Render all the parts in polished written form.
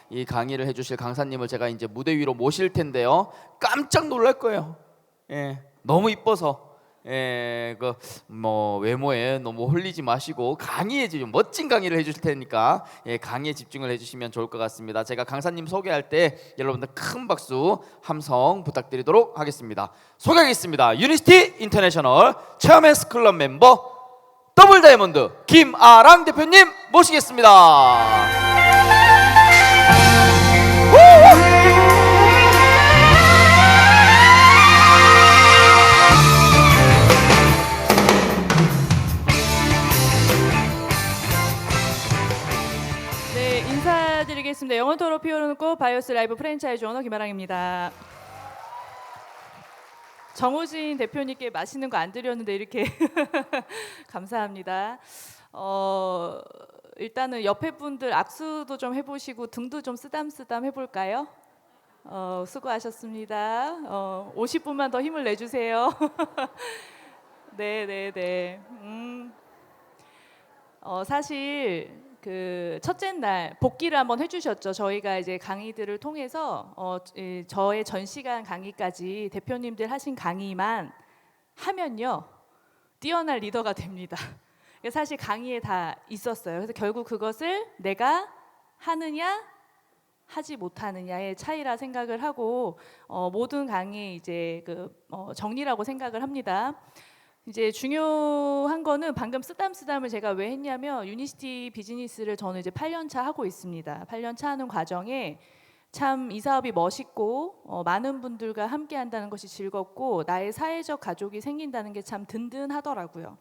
이 강의를 해주실 강사님을 제가 이제 무대 위로 모실 텐데요. 깜짝 놀랄 거예요. 예, 너무 이뻐서. 예, 그 뭐 외모에 너무 홀리지 마시고 강의에 좀 멋진 강의를 해주실 테니까 예, 강의에 집중을 해주시면 좋을 것 같습니다. 제가 강사님 소개할 때 여러분들 큰 박수 함성 부탁드리도록 하겠습니다. 소개하겠습니다. 유니스티 인터내셔널 체어맨스 클럽 멤버 더블 다이아몬드 김아랑 대표님 모시겠습니다. 네, 인사드리겠습니다. 영원토록 피어오르는 꽃 바이오스 라이브 프랜차이즈 오너 김아랑입니다. 정우진 대표님께 맛있는 거 안 드렸는데 이렇게 감사합니다. 일단은 옆에 분들 악수도 좀 해보시고 등도 좀 쓰담쓰담 해볼까요? 수고하셨습니다. 50분만 더 힘을 내주세요. 네. 사실 그 첫째 날 복귀를 한번 해주셨죠. 저희가 이제 강의들을 통해서 저의 전시간 강의까지 대표님들 하신 강의만 하면요 뛰어난 리더가 됩니다. 사실 강의에 다 있었어요. 그래서 결국 그것을 내가 하느냐 하지 못하느냐의 차이라 생각을 하고 모든 강의 이제 정리라고 생각을 합니다. 이제 중요한 거는 방금 쓰담쓰담을 제가 왜 했냐면 유니시티 비즈니스를 저는 이제 8년 차 하고 있습니다. 8년 차 하는 과정에 참 이 사업이 멋있고 많은 분들과 함께 한다는 것이 즐겁고 나의 사회적 가족이 생긴다는 게 참 든든하더라고요.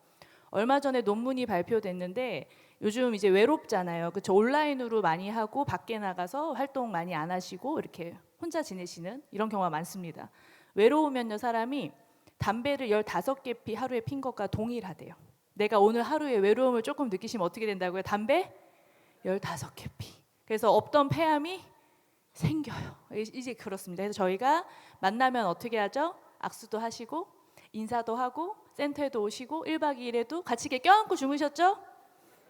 얼마 전에 논문이 발표됐는데 요즘 이제 외롭잖아요. 그쵸? 온라인으로 많이 하고 밖에 나가서 활동 많이 안 하시고 이렇게 혼자 지내시는 이런 경우가 많습니다. 외로우면요 사람이 담배를 15개 하루에 핀 것과 동일하대요. 내가 오늘 하루에 외로움을 조금 느끼시면 어떻게 된다고요? 담배 15개 피. 그래서 없던 폐암이 생겨요. 이제 그렇습니다. 그래서 저희가 만나면 어떻게 하죠? 악수도 하시고 인사도 하고 센터에도 오시고 1박 2일에도 같이 이렇게 껴안고 주무셨죠?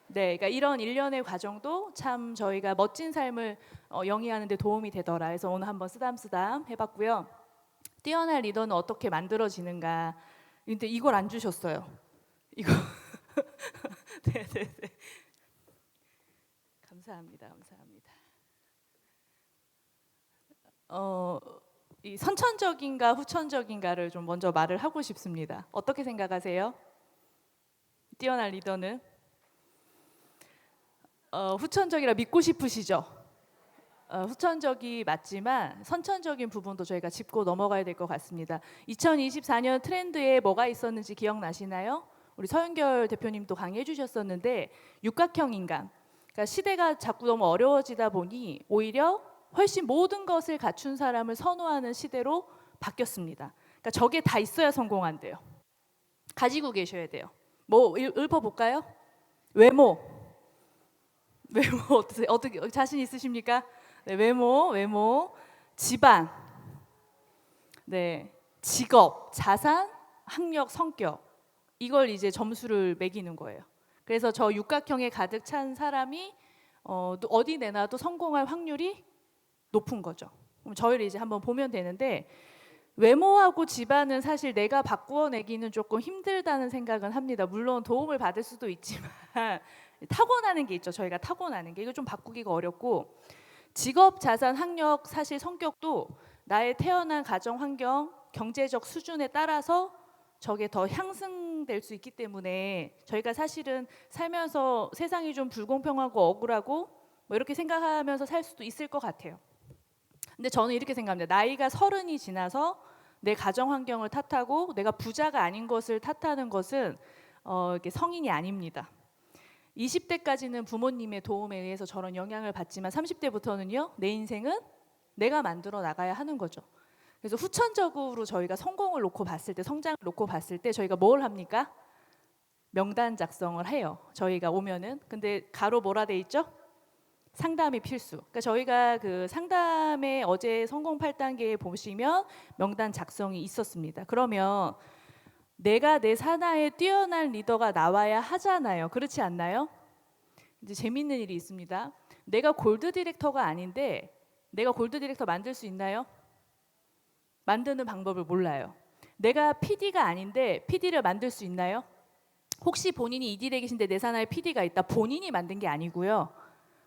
네, 그러니까 이런 일련의 과정도 참 저희가 멋진 삶을 영위하는 데 도움이 되더라. 그래서 오늘 한번 쓰담쓰담 해봤고요. 뛰어난 리더는 어떻게 만들어지는가? 근데 이걸 안 주셨어요. 이거 네. 감사합니다. 이 선천적인가 후천적인가를 좀 먼저 말을 하고 싶습니다. 어떻게 생각하세요? 뛰어난 리더는 후천적이라 믿고 싶으시죠? 후천적이 맞지만 선천적인 부분도 저희가 짚고 넘어가야 될 것 같습니다. 2024년 트렌드에 뭐가 있었는지 기억나시나요? 우리 서윤결 대표님도 강의해 주셨었는데 육각형 인간. 그러니까 시대가 자꾸 너무 어려워지다 보니 오히려 훨씬 모든 것을 갖춘 사람을 선호하는 시대로 바뀌었습니다. 그러니까 저게 다 있어야 성공한대요. 가지고 계셔야 돼요. 뭐 읊어볼까요? 외모 어떻게 자신 있으십니까? 네, 외모, 집안, 네, 직업, 자산, 학력, 성격 이걸 이제 점수를 매기는 거예요. 그래서 저 육각형에 가득 찬 사람이 어디 내놔도 성공할 확률이 높은 거죠. 그럼 저희를 이제 한번 보면 되는데 외모하고 집안은 사실 내가 바꾸어내기는 조금 힘들다는 생각은 합니다. 물론 도움을 받을 수도 있지만 타고나는 게 있죠. 저희가 타고나는 게 이거 좀 바꾸기가 어렵고 직업, 자산, 학력, 사실 성격도 나의 태어난 가정 환경, 경제적 수준에 따라서 저게 더 향상될 수 있기 때문에 저희가 사실은 살면서 세상이 좀 불공평하고 억울하고 뭐 이렇게 생각하면서 살 수도 있을 것 같아요. 근데 저는 이렇게 생각합니다. 나이가 30이 지나서 내 가정 환경을 탓하고 내가 부자가 아닌 것을 탓하는 것은 이게 성인이 아닙니다. 20대까지는 부모님의 도움에 의해서 저런 영향을 받지만 30대부터는요 내 인생은 내가 만들어 나가야 하는 거죠. 그래서 후천적으로 저희가 성공을 놓고 봤을 때 성장을 놓고 봤을 때 저희가 뭘 합니까? 명단 작성을 해요. 저희가 오면은. 근데 가로 뭐라 돼 있죠? 상담이 필수. 그러니까 저희가 그 상담에 어제 성공 8단계에 보시면 명단 작성이 있었습니다. 그러면 내가 내 산하에 뛰어난 리더가 나와야 하잖아요. 그렇지 않나요? 이제 재밌는 일이 있습니다. 내가 골드 디렉터가 아닌데 내가 골드 디렉터 만들 수 있나요? 만드는 방법을 몰라요. 내가 PD가 아닌데 PD를 만들 수 있나요? 혹시 본인이 이 디렉이신데 내 산하에 PD가 있다. 본인이 만든 게 아니고요.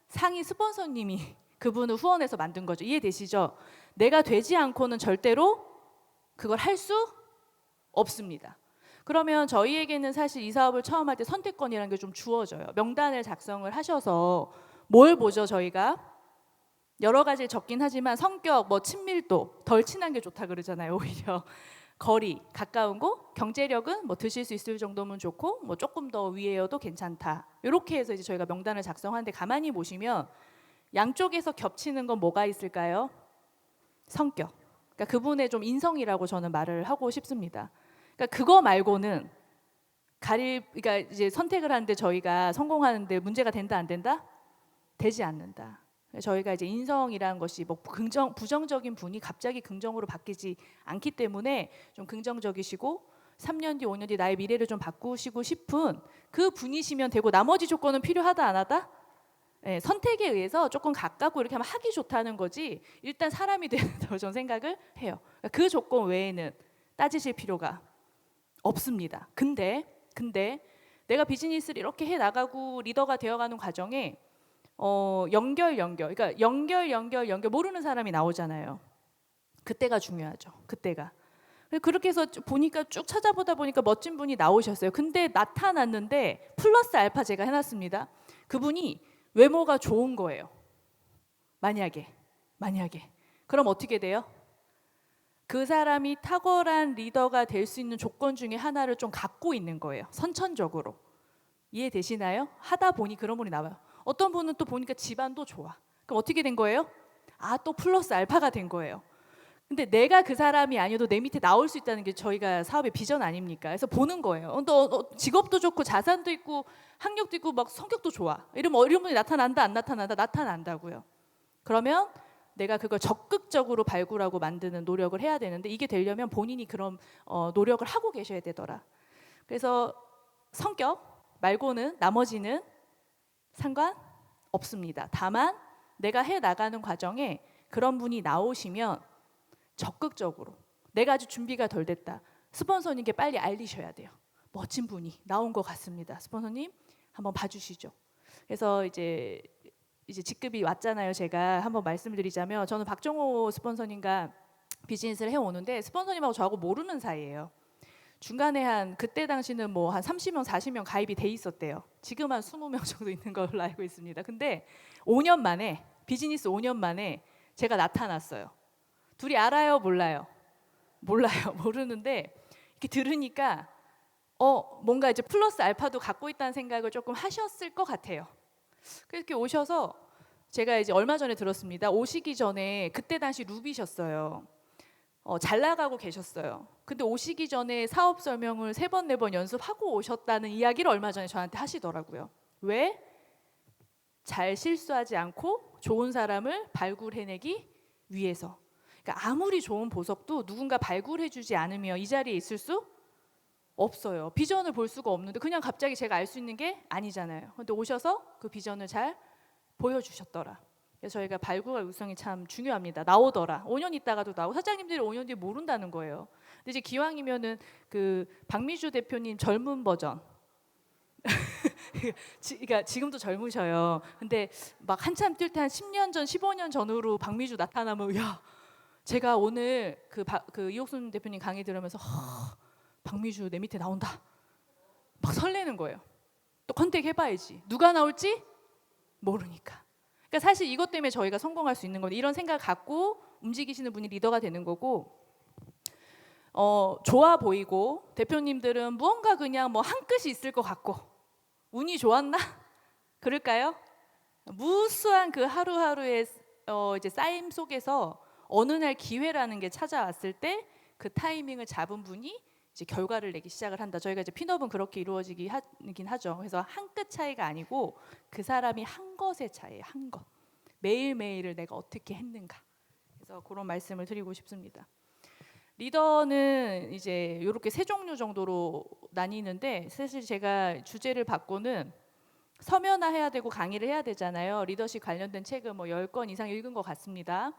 상위 스폰서님이 그분을 후원해서 만든 거죠. 이해되시죠? 내가 되지 않고는 절대로 그걸 할 수 없습니다. 그러면 저희에게는 사실 이 사업을 처음 할 때 선택권이라는 게 좀 주어져요. 명단을 작성을 하셔서 뭘 보죠, 저희가? 여러 가지 적긴 하지만 성격, 뭐 친밀도, 덜 친한 게 좋다 그러잖아요, 오히려. 거리, 가까운 곳, 경제력은 뭐 드실 수 있을 정도면 좋고 뭐 조금 더 위에여도 괜찮다. 이렇게 해서 이제 저희가 명단을 작성하는데 가만히 보시면 양쪽에서 겹치는 건 뭐가 있을까요? 성격. 그러니까 그분의 좀 인성이라고 저는 말을 하고 싶습니다. 그러니까 그거 말고는 그러니까 이제 선택을 하는데 저희가 성공하는데 문제가 된다 안 된다? 되지 않는다. 저희가 이제 인성이라는 것이 뭐 부정적인 분이 갑자기 긍정으로 바뀌지 않기 때문에 좀 긍정적이시고 3년 뒤, 5년 뒤 나의 미래를 좀 바꾸시고 싶은 그 분이시면 되고 나머지 조건은 필요하다 안 하다? 네, 선택에 의해서 조금 가깝고 이렇게 하면 하기 좋다는 거지 일단 사람이 되는 저는 생각을 해요. 그 조건 외에는 따지실 필요가 없습니다. 근데 내가 비즈니스를 이렇게 해 나가고 리더가 되어가는 과정에 그러니까 연결 모르는 사람이 나오잖아요. 그때가 중요하죠. 그때가. 그렇게 해서 보니까 쭉 찾아보다 보니까 멋진 분이 나오셨어요. 근데 나타났는데 플러스 알파 제가 해놨습니다. 그분이 외모가 좋은 거예요. 만약에 그럼 어떻게 돼요? 그 사람이 탁월한 리더가 될 수 있는 조건 중에 하나를 좀 갖고 있는 거예요. 선천적으로. 이해되시나요? 하다 보니 그런 분이 나와요. 어떤 분은 또 보니까 집안도 좋아. 그럼 어떻게 된 거예요? 또 플러스 알파가 된 거예요. 근데 내가 그 사람이 아니어도 내 밑에 나올 수 있다는 게 저희가 사업의 비전 아닙니까? 그래서 보는 거예요. 또 직업도 좋고 자산도 있고 학력도 있고 막 성격도 좋아. 이런 분이 나타난다 안 나타난다? 나타난다고요. 그러면 내가 그걸 적극적으로 발굴하고 만드는 노력을 해야 되는데 이게 되려면 본인이 그런 노력을 하고 계셔야 되더라. 그래서 성격 말고는 나머지는 상관없습니다. 다만 내가 해 나가는 과정에 그런 분이 나오시면 적극적으로 내가 아직 준비가 덜 됐다. 스폰서님께 빨리 알리셔야 돼요. 멋진 분이 나온 것 같습니다. 스폰서님 한번 봐주시죠. 그래서 이제 직급이 왔잖아요. 제가 한번 말씀드리자면 저는 박정호 스폰서님과 비즈니스를 해오는데 스폰서님하고 저하고 모르는 사이예요. 중간에 그때 당시는 뭐 한 30명, 40명 가입이 돼 있었대요. 지금 한 20명 정도 있는 걸로 알고 있습니다. 근데 5년 만에 비즈니스 5년 만에 제가 나타났어요. 둘이 알아요, 몰라요? 몰라요. 모르는데 이렇게 들으니까 뭔가 이제 플러스 알파도 갖고 있다는 생각을 조금 하셨을 것 같아요. 그렇게 오셔서 제가 이제 얼마 전에 들었습니다. 오시기 전에 그때 당시 루비셨어요. 잘 나가고 계셨어요. 근데 오시기 전에 사업 설명을 3번, 4번 연습하고 오셨다는 이야기를 얼마 전에 저한테 하시더라고요. 왜? 잘 실수하지 않고 좋은 사람을 발굴해내기 위해서. 그러니까 아무리 좋은 보석도 누군가 발굴해주지 않으면 이 자리에 있을 수 없어요. 비전을 볼 수가 없는데 그냥 갑자기 제가 알 수 있는 게 아니잖아요. 근데 오셔서 그 비전을 잘 보여주셨더라. 그래서 저희가 발굴 육성이 참 중요합니다. 나오더라. 5년 있다가도 나오고 사장님들이 5년 뒤에 모른다는 거예요. 근데 이제 기왕이면은 그 박미주 대표님 젊은 버전. 그러니까 지금도 젊으셔요. 근데 막 한참 뛸 때 한 10년 전, 15년 전으로 박미주 나타나면 야, 제가 오늘 그 이옥순 대표님 강의 들으면서 박미주 내 밑에 나온다. 막 설레는 거예요. 또 컨택 해봐야지. 누가 나올지 모르니까. 그러니까 사실 이것 때문에 저희가 성공할 수 있는 건데 이런 생각을 갖고 움직이시는 분이 리더가 되는 거고 좋아 보이고 대표님들은 무언가 그냥 뭐 한 끗이 있을 것 같고 운이 좋았나? 그럴까요? 무수한 그 하루하루의 이제 쌓임 속에서 어느 날 기회라는 게 찾아왔을 때 그 타이밍을 잡은 분이 이제 결과를 내기 시작을 한다. 저희가 이제 핀업은 그렇게 이루어지긴 하죠. 그래서 한 끗 차이가 아니고 그 사람이 한 것의 차이예요. 한 것. 매일매일을 내가 어떻게 했는가. 그래서 그런 말씀을 드리고 싶습니다. 리더는 이제 이렇게 3종류 정도로 나뉘는데 사실 제가 주제를 바꾸는 서면화해야 되고 강의를 해야 되잖아요. 리더십 관련된 책을 뭐 10권 이상 읽은 것 같습니다.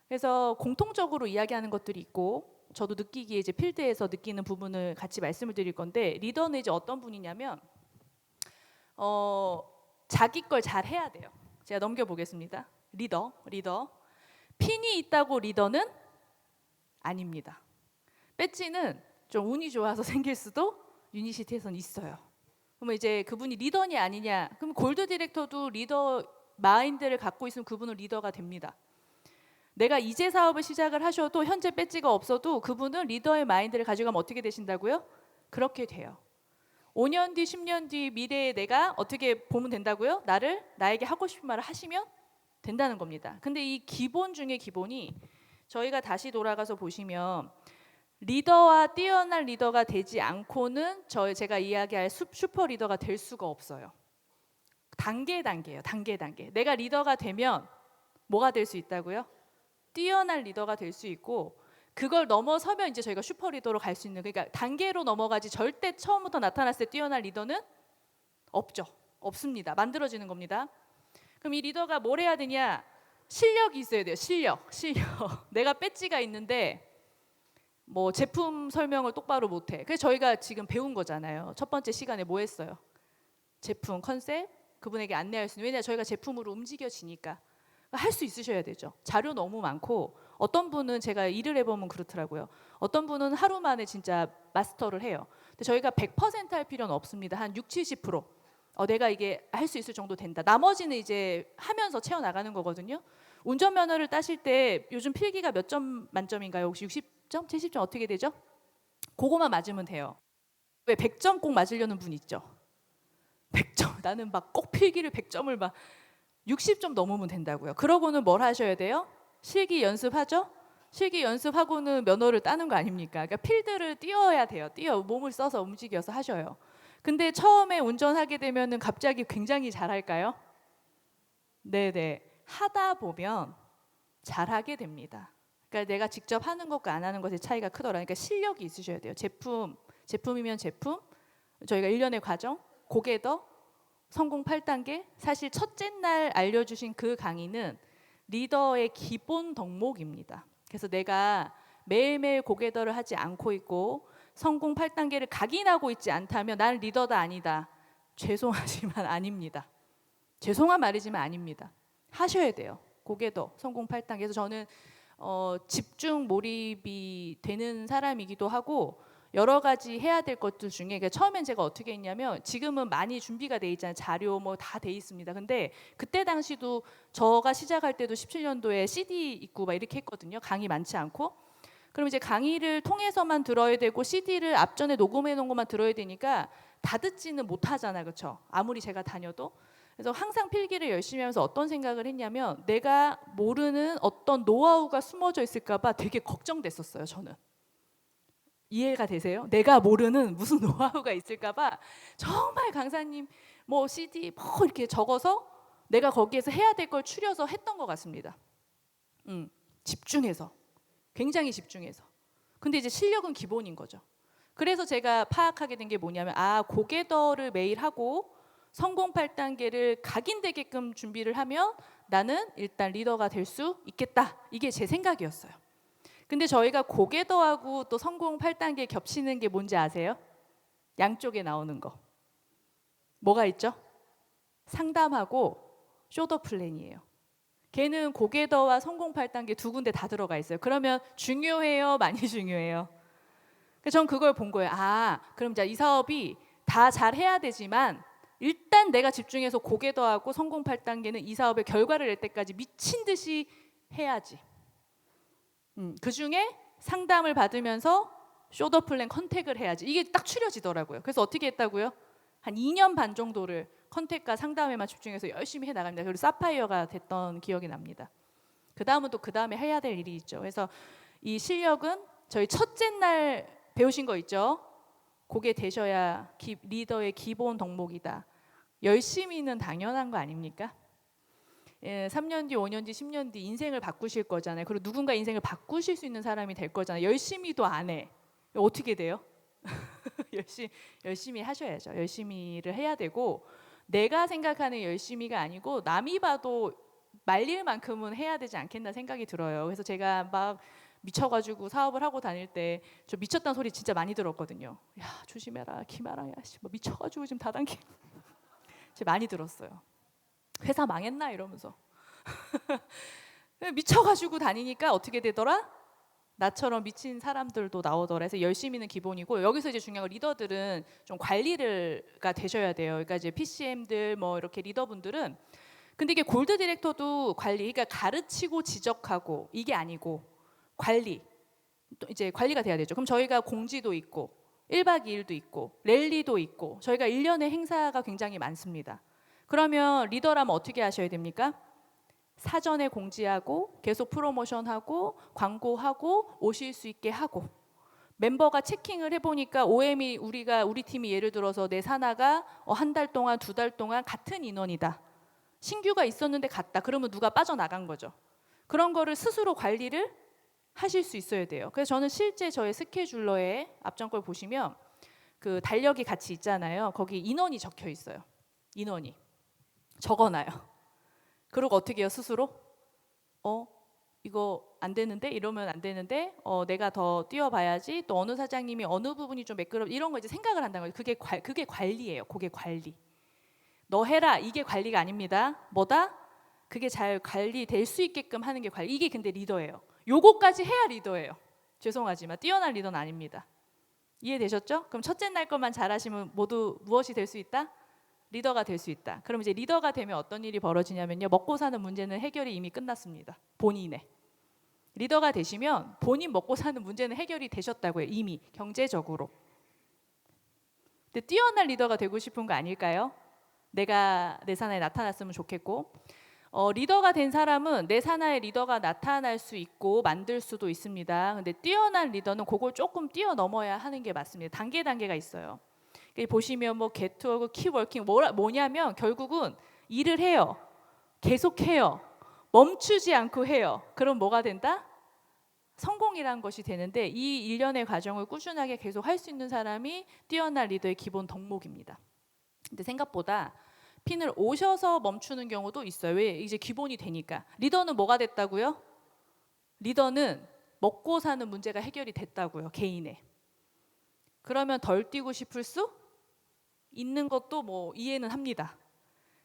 그래서 공통적으로 이야기하는 것들이 있고 저도 느끼기에 이제 필드에서 느끼는 부분을 같이 말씀을 드릴 건데 리더는 이제 어떤 분이냐면 자기 걸 잘 해야 돼요. 제가 넘겨보겠습니다. 리더. 핀이 있다고 리더는 아닙니다. 배지는 좀 운이 좋아서 생길 수도 유니시티에서는 있어요. 그러면 이제 그분이 리더냐 아니냐? 그럼 골드 디렉터도 리더 마인드를 갖고 있으면 그분은 리더가 됩니다. 내가 이제 사업을 시작을 하셔도 현재 배지가 없어도 그분은 리더의 마인드를 가지고 가면 어떻게 되신다고요? 그렇게 돼요. 5년 뒤, 10년 뒤 미래에 내가 어떻게 보면 된다고요? 나에게 하고 싶은 말을 하시면 된다는 겁니다. 근데 이 기본 중에 기본이 저희가 다시 돌아가서 보시면 리더와 뛰어난 리더가 되지 않고는 제가 이야기할 슈퍼 리더가 될 수가 없어요. 단계예요. 단계. 내가 리더가 되면 뭐가 될 수 있다고요? 뛰어난 리더가 될 수 있고 그걸 넘어서면 이제 저희가 슈퍼 리더로 갈 수 있는 그러니까 단계로 넘어가지 절대 처음부터 나타났을 때 뛰어난 리더는 없죠. 없습니다. 만들어지는 겁니다. 그럼 이 리더가 뭘 해야 되냐? 실력이 있어야 돼요. 실력. 내가 배지가 있는데 뭐 제품 설명을 똑바로 못해. 그래서 저희가 지금 배운 거잖아요. 첫 번째 시간에 뭐 했어요? 제품 컨셉 그분에게 안내할 수 있는 왜냐 저희가 제품으로 움직여지니까 할 수 있으셔야 되죠. 자료 너무 많고 어떤 분은 제가 일을 해보면 그렇더라고요. 어떤 분은 하루 만에 진짜 마스터를 해요. 근데 저희가 100%할 필요는 없습니다. 한 60, 70%. 내가 이게 할 수 있을 정도 된다. 나머지는 이제 하면서 채워나가는 거거든요. 운전면허를 따실 때 요즘 필기가 몇 점 만점인가요? 혹시 60점? 70점 어떻게 되죠? 그거만 맞으면 돼요. 왜 100점 꼭 맞으려는 분 있죠? 100점. 나는 막 꼭 필기를 100점을 막 60점 넘으면 된다고요. 그러고는 뭘 하셔야 돼요? 실기 연습하죠? 실기 연습하고는 면허를 따는 거 아닙니까? 그러니까 필드를 뛰어야 돼요. 몸을 써서 움직여서 하셔요. 근데 처음에 운전하게 되면은 갑자기 굉장히 잘할까요? 네네. 하다 보면 잘하게 됩니다. 그러니까 내가 직접 하는 것과 안 하는 것의 차이가 크더라. 그러니까 실력이 있으셔야 돼요. 제품이면 제품. 저희가 1년의 과정, 고개더, 성공 8단계. 사실 첫째 날 알려주신 그 강의는 리더의 기본 덕목입니다. 그래서 내가 매일매일 고개더를 하지 않고 있고 성공 8단계를 각인하고 있지 않다면 난 리더다 아니다. 죄송하지만 아닙니다. 죄송한 말이지만 아닙니다. 하셔야 돼요. 고개더 성공 8단계에서 저는 집중 몰입이 되는 사람이기도 하고 여러 가지 해야 될 것들 중에 그러니까 처음엔 제가 어떻게 했냐면 지금은 많이 준비가 돼 있잖아요. 자료 뭐 다 돼 있습니다. 근데 그때 당시도 저가 시작할 때도 17년도에 CD 있고 막 이렇게 했거든요. 강의 많지 않고. 그럼 이제 강의를 통해서만 들어야 되고 CD를 앞전에 녹음해 놓은 것만 들어야 되니까 다 듣지는 못하잖아요. 그렇죠? 아무리 제가 다녀도. 그래서 항상 필기를 열심히 하면서 어떤 생각을 했냐면 내가 모르는 어떤 노하우가 숨어져 있을까 봐 되게 걱정됐었어요. 저는. 이해가 되세요? 내가 모르는 무슨 노하우가 있을까 봐 정말 강사님 뭐 CD 뭐 이렇게 적어서 내가 거기에서 해야 될 걸 추려서 했던 것 같습니다. 집중해서. 굉장히 집중해서. 근데 이제 실력은 기본인 거죠. 그래서 제가 파악하게 된 게 뭐냐면 고개더를 매일 하고 성공 8단계를 각인되게끔 준비를 하면 나는 일단 리더가 될 수 있겠다. 이게 제 생각이었어요. 근데 저희가 고개더하고 또 성공 8단계 겹치는 게 뭔지 아세요? 양쪽에 나오는 거. 뭐가 있죠? 상담하고 쇼더 플랜이에요. 걔는 고개더와 성공 8단계 두 군데 다 들어가 있어요. 그러면 중요해요? 많이 중요해요? 전 그걸 본 거예요. 그럼 이 사업이 다 잘 해야 되지만 일단 내가 집중해서 고개더하고 성공 8단계는 이 사업의 결과를 낼 때까지 미친 듯이 해야지. 그 중에 상담을 받으면서 쇼더 플랜 컨택을 해야지. 이게 딱 추려지더라고요. 그래서 어떻게 했다고요? 한 2년 반 정도를 컨택과 상담에만 집중해서 열심히 해 나갑니다. 그리고 사파이어가 됐던 기억이 납니다. 그 다음은 또 그 다음에 해야 될 일이 있죠. 그래서 이 실력은 저희 첫째 날 배우신 거 있죠? 그게 되셔야 리더의 기본 덕목이다. 열심히는 당연한 거 아닙니까? 3년 뒤, 5년 뒤, 10년 뒤 인생을 바꾸실 거잖아요. 그리고 누군가 인생을 바꾸실 수 있는 사람이 될 거잖아요. 열심히도 안 해. 어떻게 돼요? 열심히 하셔야죠. 열심히를 해야 되고 내가 생각하는 열심히가 아니고 남이 봐도 말릴 만큼은 해야 되지 않겠나 생각이 들어요. 그래서 제가 막 미쳐가지고 사업을 하고 다닐 때 저 미쳤다는 소리 진짜 많이 들었거든요. 야 조심해라 김아랑 야 씨, 뭐 미쳐가지고 지금 다단계 제가 많이 들었어요. 회사 망했나 이러면서 미쳐가지고 다니니까 어떻게 되더라? 나처럼 미친 사람들도 나오더라. 그래서 열심히는 기본이고 여기서 이제 중요한 건 리더들은 좀 관리가 되셔야 돼요. 그러니까 이제 PCM들 뭐 이렇게 리더분들은 근데 이게 골드 디렉터도 관리, 그러니까 가르치고 지적하고 이게 아니고 관리, 또 이제 관리가 돼야 되죠. 그럼 저희가 공지도 있고 1박 2일도 있고 랠리도 있고 저희가 1년에 행사가 굉장히 많습니다. 그러면 리더라면 어떻게 하셔야 됩니까? 사전에 공지하고 계속 프로모션하고 광고하고 오실 수 있게 하고 멤버가 체킹을 해보니까 OM이 우리 팀이 예를 들어서 내 사나가 한 달 동안 2달 동안 같은 인원이다. 신규가 있었는데 갔다. 그러면 누가 빠져나간 거죠. 그런 거를 스스로 관리를 하실 수 있어야 돼요. 그래서 저는 실제 저의 스케줄러의 앞전 걸 보시면 그 달력이 같이 있잖아요. 거기 인원이 적혀 있어요. 인원이 적어놔요. 그리고 어떻게 해요 스스로? 이거 안 되는데 이러면 안 되는데 내가 더 뛰어봐야지. 또 어느 사장님이 어느 부분이 좀 이런 거 이제 생각을 한다는 거예요. 그게 관리예요. 그게 관리. 너 해라 이게 관리가 아닙니다. 뭐다? 그게 잘 관리될 수 있게끔 하는 게 관리. 이게 근데 리더예요. 요거까지 해야 리더예요. 죄송하지만 뛰어난 리더는 아닙니다. 이해되셨죠? 그럼 첫째 날 것만 잘하시면 모두 무엇이 될 수 있다? 리더가 될 수 있다. 그럼 이제 리더가 되면 어떤 일이 벌어지냐면요. 먹고 사는 문제는 해결이 이미 끝났습니다. 본인의. 리더가 되시면 본인 먹고 사는 문제는 해결이 되셨다고요. 이미 경제적으로. 근데 뛰어난 리더가 되고 싶은 거 아닐까요? 내가 내 사나에 나타났으면 좋겠고 리더가 된 사람은 내 사나의 리더가 나타날 수 있고 만들 수도 있습니다. 근데 뛰어난 리더는 그걸 조금 뛰어넘어야 하는 게 맞습니다. 단계가 있어요. 보시면 뭐 게트워크, 키워킹 뭐냐면 결국은 일을 해요. 계속해요. 멈추지 않고 해요. 그럼 뭐가 된다? 성공이라는 것이 되는데 이 일련의 과정을 꾸준하게 계속 할 수 있는 사람이 뛰어난 리더의 기본 덕목입니다. 근데 생각보다 핀을 오셔서 멈추는 경우도 있어요. 왜? 이제 기본이 되니까. 리더는 뭐가 됐다고요? 리더는 먹고 사는 문제가 해결이 됐다고요. 개인의. 그러면 덜 뛰고 싶을 수 있는 것도 뭐 이해는 합니다.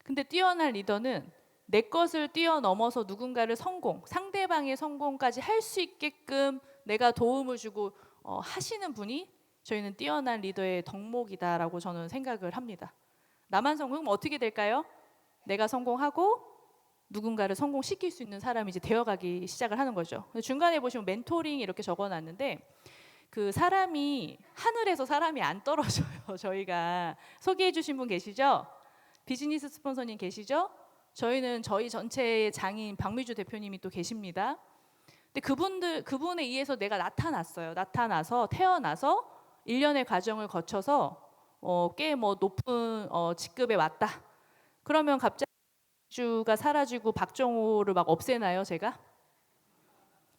근데 뛰어난 리더는 내 것을 뛰어넘어서 누군가를 상대방의 성공까지 할 수 있게끔 내가 도움을 주고 하시는 분이 저희는 뛰어난 리더의 덕목이다라고 저는 생각을 합니다. 나만 성공하면 어떻게 될까요? 내가 성공하고 누군가를 성공시킬 수 있는 사람이 이제 되어가기 시작을 하는 거죠. 중간에 보시면 멘토링 이렇게 적어놨는데 그 사람이 하늘에서 사람이 안 떨어져요. 저희가 소개해 주신 분 계시죠? 비즈니스 스폰서님 계시죠? 저희는 저희 전체의 장인 박미주 대표님이 또 계십니다. 근데 그분에 의해서 내가 나타나서 태어나서 1년의 과정을 거쳐서 꽤 뭐 높은 직급에 왔다. 그러면 갑자기 주가 사라지고 박정호를 막 없애나요, 제가?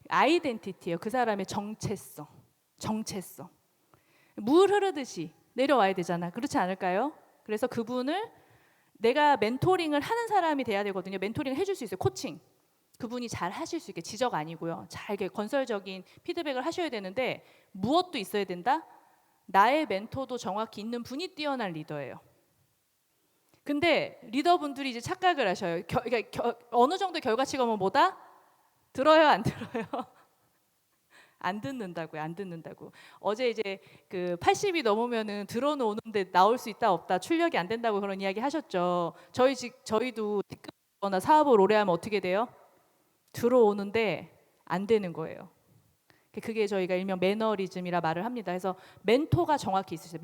아이덴티티예요. 그 사람의 정체성. 물 흐르듯이 내려와야 되잖아. 그렇지 않을까요? 그래서 그분을 내가 멘토링을 하는 사람이 돼야 되거든요. 멘토링을 해줄 수 있어요. 코칭. 그분이 잘 하실 수 있게 지적 아니고요. 잘 건설적인 피드백을 하셔야 되는데 무엇도 있어야 된다? 나의 멘토도 정확히 있는 분이 뛰어난 리더예요. 근데 리더분들이 이제 착각을 하셔요. 그러니까 어느 정도 결과치가 오면 뭐다? 들어요, 안 들어요? 안 듣는다고. 어제 이제 그 80이 넘으면은 들어는 오는데 나올 수 있다 없다 출력이 안 된다고 그런 이야기 하셨죠. 저희도 직급거나 사업을 오래 하면 어떻게 돼요? 들어오는데 안 되는 거예요. 그게 저희가 일명 매너리즘이라 말을 합니다. 그래서 멘토가 정확히 있으세요.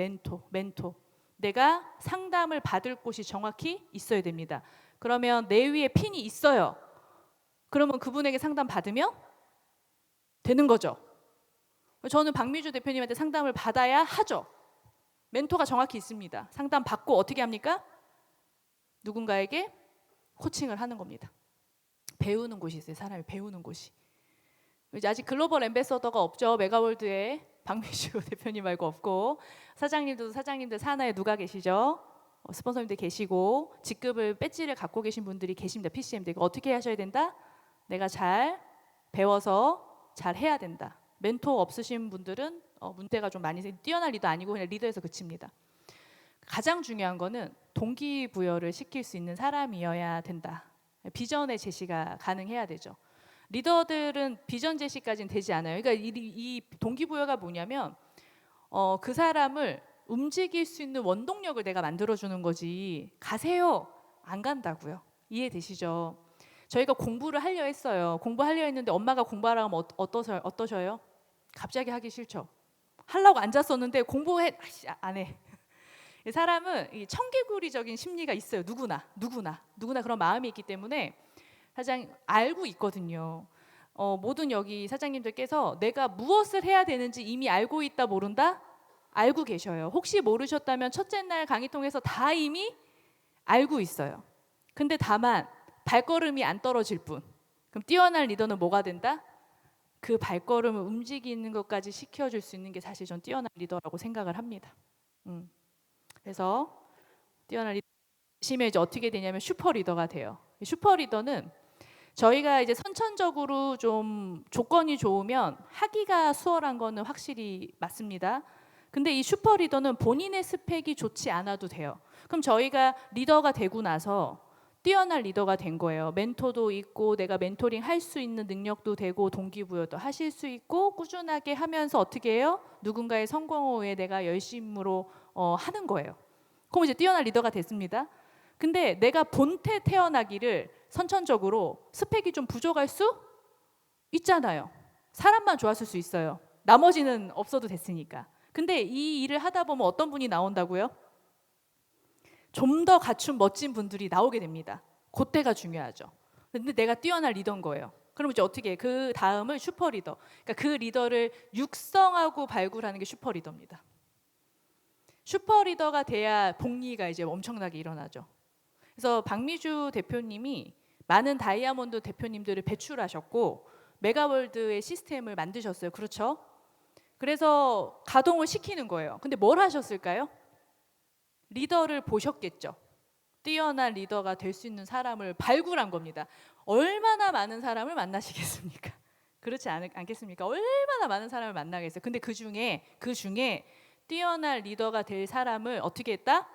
멘토. 내가 상담을 받을 곳이 정확히 있어야 됩니다. 그러면 내 위에 핀이 있어요. 그러면 그분에게 상담 받으면 되는 거죠. 저는 박미주 대표님한테 상담을 받아야 하죠. 멘토가 정확히 있습니다. 상담 받고 어떻게 합니까? 누군가에게 코칭을 하는 겁니다. 배우는 곳이 있어요. 사람이 배우는 곳이. 이제 아직 글로벌 앰베서더가 없죠. 메가월드에 박미주 대표님 말고 없고 사장님들 산하에 누가 계시죠? 스폰서님들 계시고 직급을 배지를 갖고 계신 분들이 계십니다. PCM들 어떻게 하셔야 된다? 내가 잘 배워서 잘 해야 된다. 멘토 없으신 분들은 문제가 좀 많이 뛰어난 리더 아니고 그냥 리더에서 그칩니다. 가장 중요한 거는 동기부여를 시킬 수 있는 사람이어야 된다. 비전의 제시가 가능해야 되죠. 리더들은 비전 제시까지는 되지 않아요. 그러니까 이 동기부여가 뭐냐면 그 사람을 움직일 수 있는 원동력을 내가 만들어주는 거지 가세요 안 간다고요. 이해되시죠? 저희가 공부를 하려 했어요. 공부하려 했는데 엄마가 공부하라고 하면 어떠셔요? 갑자기 하기 싫죠. 하려고 앉았었는데 공부해 안 해. 사람은 이 청개구리적인 심리가 있어요. 누구나 그런 마음이 있기 때문에 사장 알고 있거든요. 모든 여기 사장님들께서 내가 무엇을 해야 되는지 이미 알고 있다 모른다? 알고 계셔요. 혹시 모르셨다면 첫째 날 강의 통해서 다 이미 알고 있어요. 근데 다만 발걸음이 안 떨어질 뿐. 그럼 뛰어난 리더는 뭐가 된다? 그 발걸음을 움직이는 것까지 시켜줄 수 있는 게 사실 전 뛰어난 리더라고 생각을 합니다. 그래서 뛰어난 리더심에 이제 어떻게 되냐면 슈퍼 리더가 돼요. 슈퍼 리더는 저희가 이제 선천적으로 좀 조건이 좋으면 하기가 수월한 거는 확실히 맞습니다. 근데 이 슈퍼 리더는 본인의 스펙이 좋지 않아도 돼요. 그럼 저희가 리더가 되고 나서 뛰어난 리더가 된 거예요. 멘토도 있고 내가 멘토링 할 수 있는 능력도 되고 동기부여도 하실 수 있고 꾸준하게 하면서 어떻게 해요? 누군가의 성공을 위해 내가 열심으로 하는 거예요. 그럼 이제 뛰어난 리더가 됐습니다. 근데 내가 본태 태어나기를 선천적으로 스펙이 좀 부족할 수 있잖아요. 사람만 좋았을 수 있어요. 나머지는 없어도 됐으니까. 근데 이 일을 하다 보면 어떤 분이 나온다고요? 좀 더 갖춘 멋진 분들이 나오게 됩니다. 그때가 중요하죠. 근데 내가 뛰어난 리더인 거예요. 그럼 이제 어떻게 그 다음을 슈퍼 리더. 그러니까 그 리더를 육성하고 발굴하는 게 슈퍼 리더입니다. 슈퍼 리더가 돼야 복리가 이제 엄청나게 일어나죠. 그래서 박미주 대표님이 많은 다이아몬드 대표님들을 배출하셨고 메가월드의 시스템을 만드셨어요. 그렇죠? 그래서 가동을 시키는 거예요. 근데 뭘 하셨을까요? 리더를 보셨겠죠. 뛰어난 리더가 될 수 있는 사람을 발굴한 겁니다. 얼마나 많은 사람을 만나시겠습니까? 그렇지 않겠습니까? 얼마나 많은 사람을 만나겠어요. 근데 그 중에 뛰어난 리더가 될 사람을 어떻게 했다?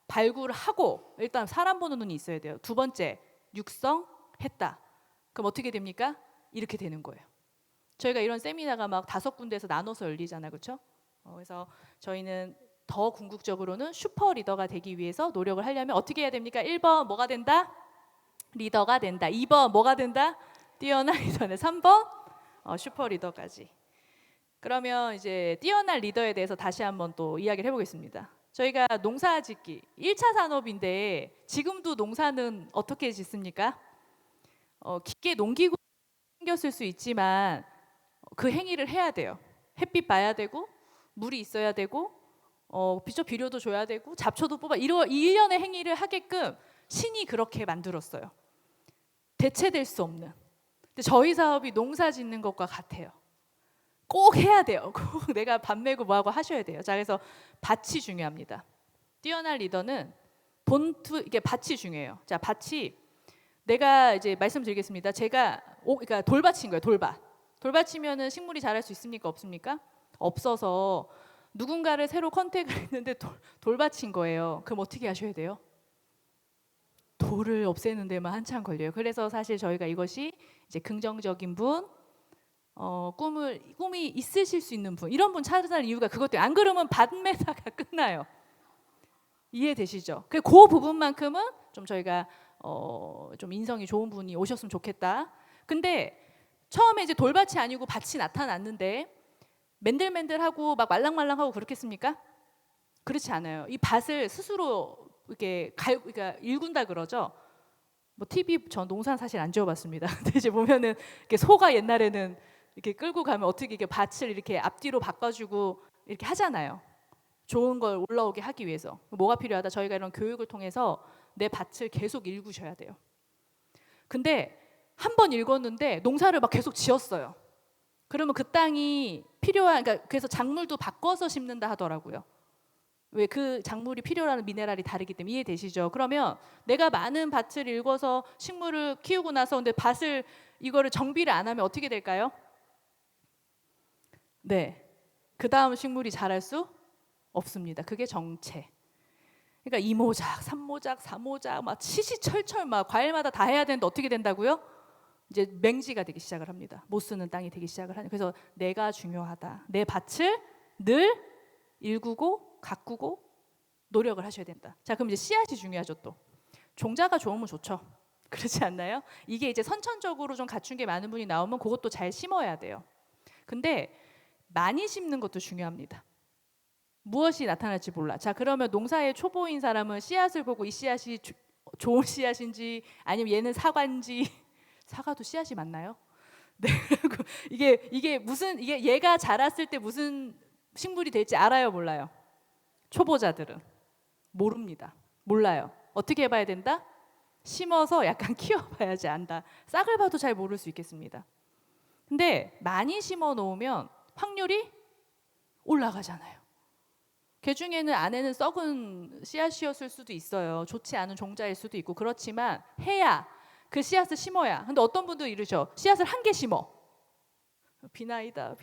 발굴하고 일단 사람 보는 눈이 있어야 돼요. 두 번째, 육성했다. 그럼 어떻게 됩니까? 이렇게 되는 거예요. 저희가 이런 세미나가 막 5군데에서 나눠서 열리잖아요. 그렇죠? 그래서 저희는 더 궁극적으로는 슈퍼 리더가 되기 위해서 노력을 하려면 어떻게 해야 됩니까? 1번 뭐가 된다? 리더가 된다. 2번 뭐가 된다? 뛰어난 리더네. 3번 슈퍼 리더까지. 그러면 이제 뛰어난 리더에 대해서 다시 한번 또 이야기를 해보겠습니다. 저희가 농사짓기 1차 산업인데 지금도 농사는 어떻게 짓습니까? 깊게 농기구 생겼을 수 있지만 그 행위를 해야 돼요. 햇빛 봐야 되고 물이 있어야 되고 비료도 줘야 되고 잡초도 뽑아 이런 일련의 행위를 하게끔 신이 그렇게 만들었어요. 대체될 수 없는. 근데 저희 사업이 농사 짓는 것과 같아요. 꼭 해야 돼요. 꼭 내가 밥 메고 뭐하고 하셔야 돼요. 자, 그래서 밭이 중요합니다. 뛰어난 리더는 이게 밭이 중요해요. 자, 밭이 내가 이제 말씀드리겠습니다. 제가 그러니까 돌밭인 거예요. 돌밭이면은 식물이 자랄 수 있습니까? 없습니까? 없어서 누군가를 새로 컨택을 했는데 돌밭인 거예요. 그럼 어떻게 하셔야 돼요? 돌을 없애는 데만 한참 걸려요. 그래서 사실 저희가 이것이 이제 긍정적인 분, 꿈이 있으실 수 있는 분, 이런 분 찾아다니는 이유가 그것 때문에. 안 그러면 밭매다가 끝나요. 이해되시죠? 그 부분만큼은 좀 저희가 좀 인성이 좋은 분이 오셨으면 좋겠다. 근데 처음에 이제 돌밭이 아니고 밭이 나타났는데 맨들맨들하고 막 말랑말랑하고 그렇겠습니까? 그렇지 않아요. 이 밭을 스스로 이렇게 그러니까 일군다 그러죠. 뭐 TV 전 농사는 사실 안 지어봤습니다. 근데 이제 보면은 이렇게 소가 옛날에는 이렇게 끌고 가면 어떻게 이렇게 밭을 이렇게 앞뒤로 바꿔주고 이렇게 하잖아요. 좋은 걸 올라오게 하기 위해서. 뭐가 필요하다? 저희가 이런 교육을 통해서 내 밭을 계속 일구셔야 돼요. 근데 한 번 읽었는데 농사를 막 계속 지었어요. 그러면 그 땅이 그러니까 그래서 작물도 바꿔서 심는다 하더라고요. 왜 그 작물이 필요로 하는 미네랄이 다르기 때문에 이해되시죠? 그러면 내가 많은 밭을 일궈서 식물을 키우고 나서 근데 밭을 이거를 정비를 안 하면 어떻게 될까요? 네. 그 다음 식물이 자랄 수 없습니다. 그게 정체. 그러니까 2모작, 3모작, 4모작 막 치시철철 막 과일마다 다 해야 되는데 어떻게 된다고요? 이제 맹지가 되기 시작을 합니다. 못 쓰는 땅이 되기 시작을 하는. 그래서 내가 중요하다. 내 밭을 늘 일구고 가꾸고 노력을 하셔야 된다. 자, 그럼 이제 씨앗이 중요하죠 또. 종자가 좋으면 좋죠. 그렇지 않나요? 이게 이제 선천적으로 좀 갖춘 게 많은 분이 나오면 그것도 잘 심어야 돼요. 근데 많이 심는 것도 중요합니다. 무엇이 나타날지 몰라. 자, 그러면 농사에 초보인 사람은 씨앗을 보고 이 씨앗이 좋은 씨앗인지 아니면 얘는 사과인지 사과도 씨앗이 맞나요? 네. 이게 무슨 이게 얘가 자랐을 때 무슨 식물이 될지 알아요, 몰라요? 초보자들은 모릅니다. 몰라요. 어떻게 해봐야 된다? 심어서 약간 키워봐야지 안다. 싹을 봐도 잘 모를 수 있겠습니다. 근데 많이 심어 놓으면 확률이 올라가잖아요. 그 중에는 안에는 썩은 씨앗이었을 수도 있어요. 좋지 않은 종자일 수도 있고 그렇지만 해야 그 씨앗을 심어야. 근데 어떤 분도 이러죠. 씨앗을 한 개 심어. 비나이다.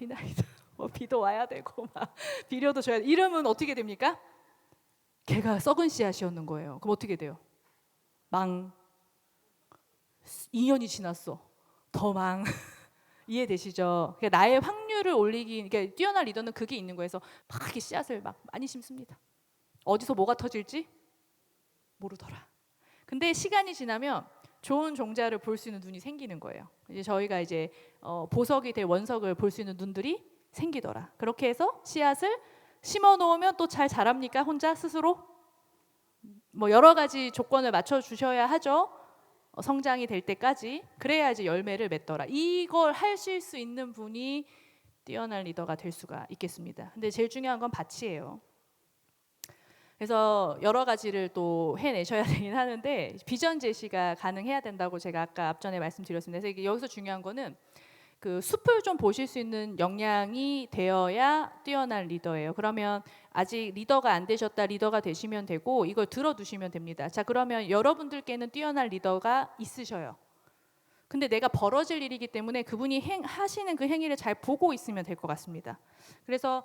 뭐 비도 와야 되고 막 비료도 줘야 돼. 이러면 어떻게 됩니까? 걔가 썩은 씨앗이었는 거예요. 그럼 어떻게 돼요? 망. 2년이 지났어. 더 망. 이해되시죠? 그러니까 나의 확률을 올리기, 그러니까 뛰어난 리더는 그게 있는 거예요. 그래서 막 이렇게 씨앗을 막 많이 심습니다. 어디서 뭐가 터질지 모르더라. 근데 시간이 지나면 좋은 종자를 볼 수 있는 눈이 생기는 거예요. 이제 저희가 이제 보석이 될 원석을 볼 수 있는 눈들이 생기더라. 그렇게 해서 씨앗을 심어 놓으면 또 잘 자랍니까? 혼자 스스로? 뭐 여러 가지 조건을 맞춰 주셔야 하죠. 성장이 될 때까지. 그래야 이제 열매를 맺더라. 이걸 하실 수 있는 분이 뛰어난 리더가 될 수가 있겠습니다. 근데 제일 중요한 건 밭이에요. 그래서 여러 가지를 또 해내셔야 되긴 하는데 비전 제시가 가능해야 된다고 제가 아까 앞전에 말씀드렸습니다. 그래서 여기서 중요한 거는 그 숲을 좀 보실 수 있는 역량이 되어야 뛰어난 리더예요. 그러면 아직 리더가 안 되셨다, 리더가 되시면 되고 이걸 들어두시면 됩니다. 자, 그러면 여러분들께는 뛰어난 리더가 있으셔요. 근데 내가 벌어질 일이기 때문에 그분이 하시는 그 행위를 잘 보고 있으면 될 것 같습니다. 그래서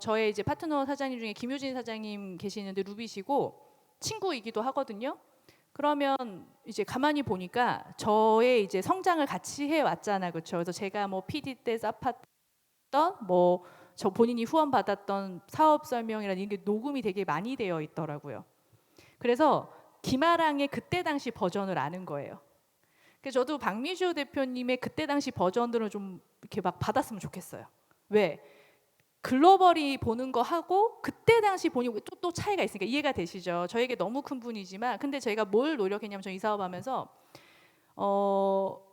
저의 이제 파트너 사장님 중에 김효진 사장님 계시는데 루비시고 친구이기도 하거든요. 그러면 이제 가만히 보니까 저의 이제 성장을 같이 해 왔잖아, 그렇죠? 그래서 제가 뭐 PD 때 쌓았던 뭐 저 본인이 후원 받았던 사업 설명이라는 이게 녹음이 되게 많이 되어 있더라고요. 그래서 김아랑의 그때 당시 버전을 아는 거예요. 그래서 저도 박미주 대표님의 그때 당시 버전들을 좀 이렇게 막 받았으면 좋겠어요. 왜? 글로벌이 보는 거 하고 그때 당시 보니 또 차이가 있으니까 이해가 되시죠? 저에게 너무 큰 분이지만 근데 저희가 뭘 노력했냐면 저 이 사업하면서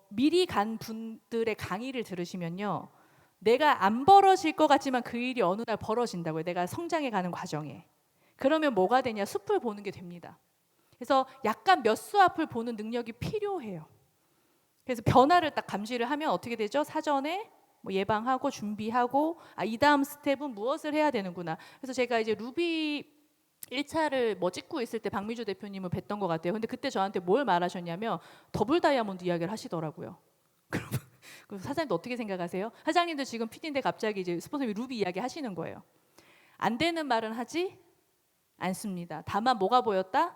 미리 간 분들의 강의를 들으시면요. 내가 안 벌어질 것 같지만 그 일이 어느 날 벌어진다고요. 내가 성장해 가는 과정에. 그러면 뭐가 되냐? 숲을 보는 게 됩니다. 그래서 약간 몇 수 앞을 보는 능력이 필요해요. 그래서 변화를 딱 감지를 하면 어떻게 되죠? 사전에 뭐 예방하고 준비하고 이 다음 스텝은 무엇을 해야 되는구나. 그래서 제가 이제 루비 1차를 뭐 찍고 있을 때 박미주 대표님을 뵀던 것 같아요. 근데 그때 저한테 뭘 말하셨냐면 더블 다이아몬드 이야기를 하시더라고요. 그럼 사장님도 어떻게 생각하세요? 사장님도 지금 PD인데 갑자기 이제 스폰서님이 루비 이야기 하시는 거예요. 안 되는 말은 하지 않습니다. 다만 뭐가 보였다?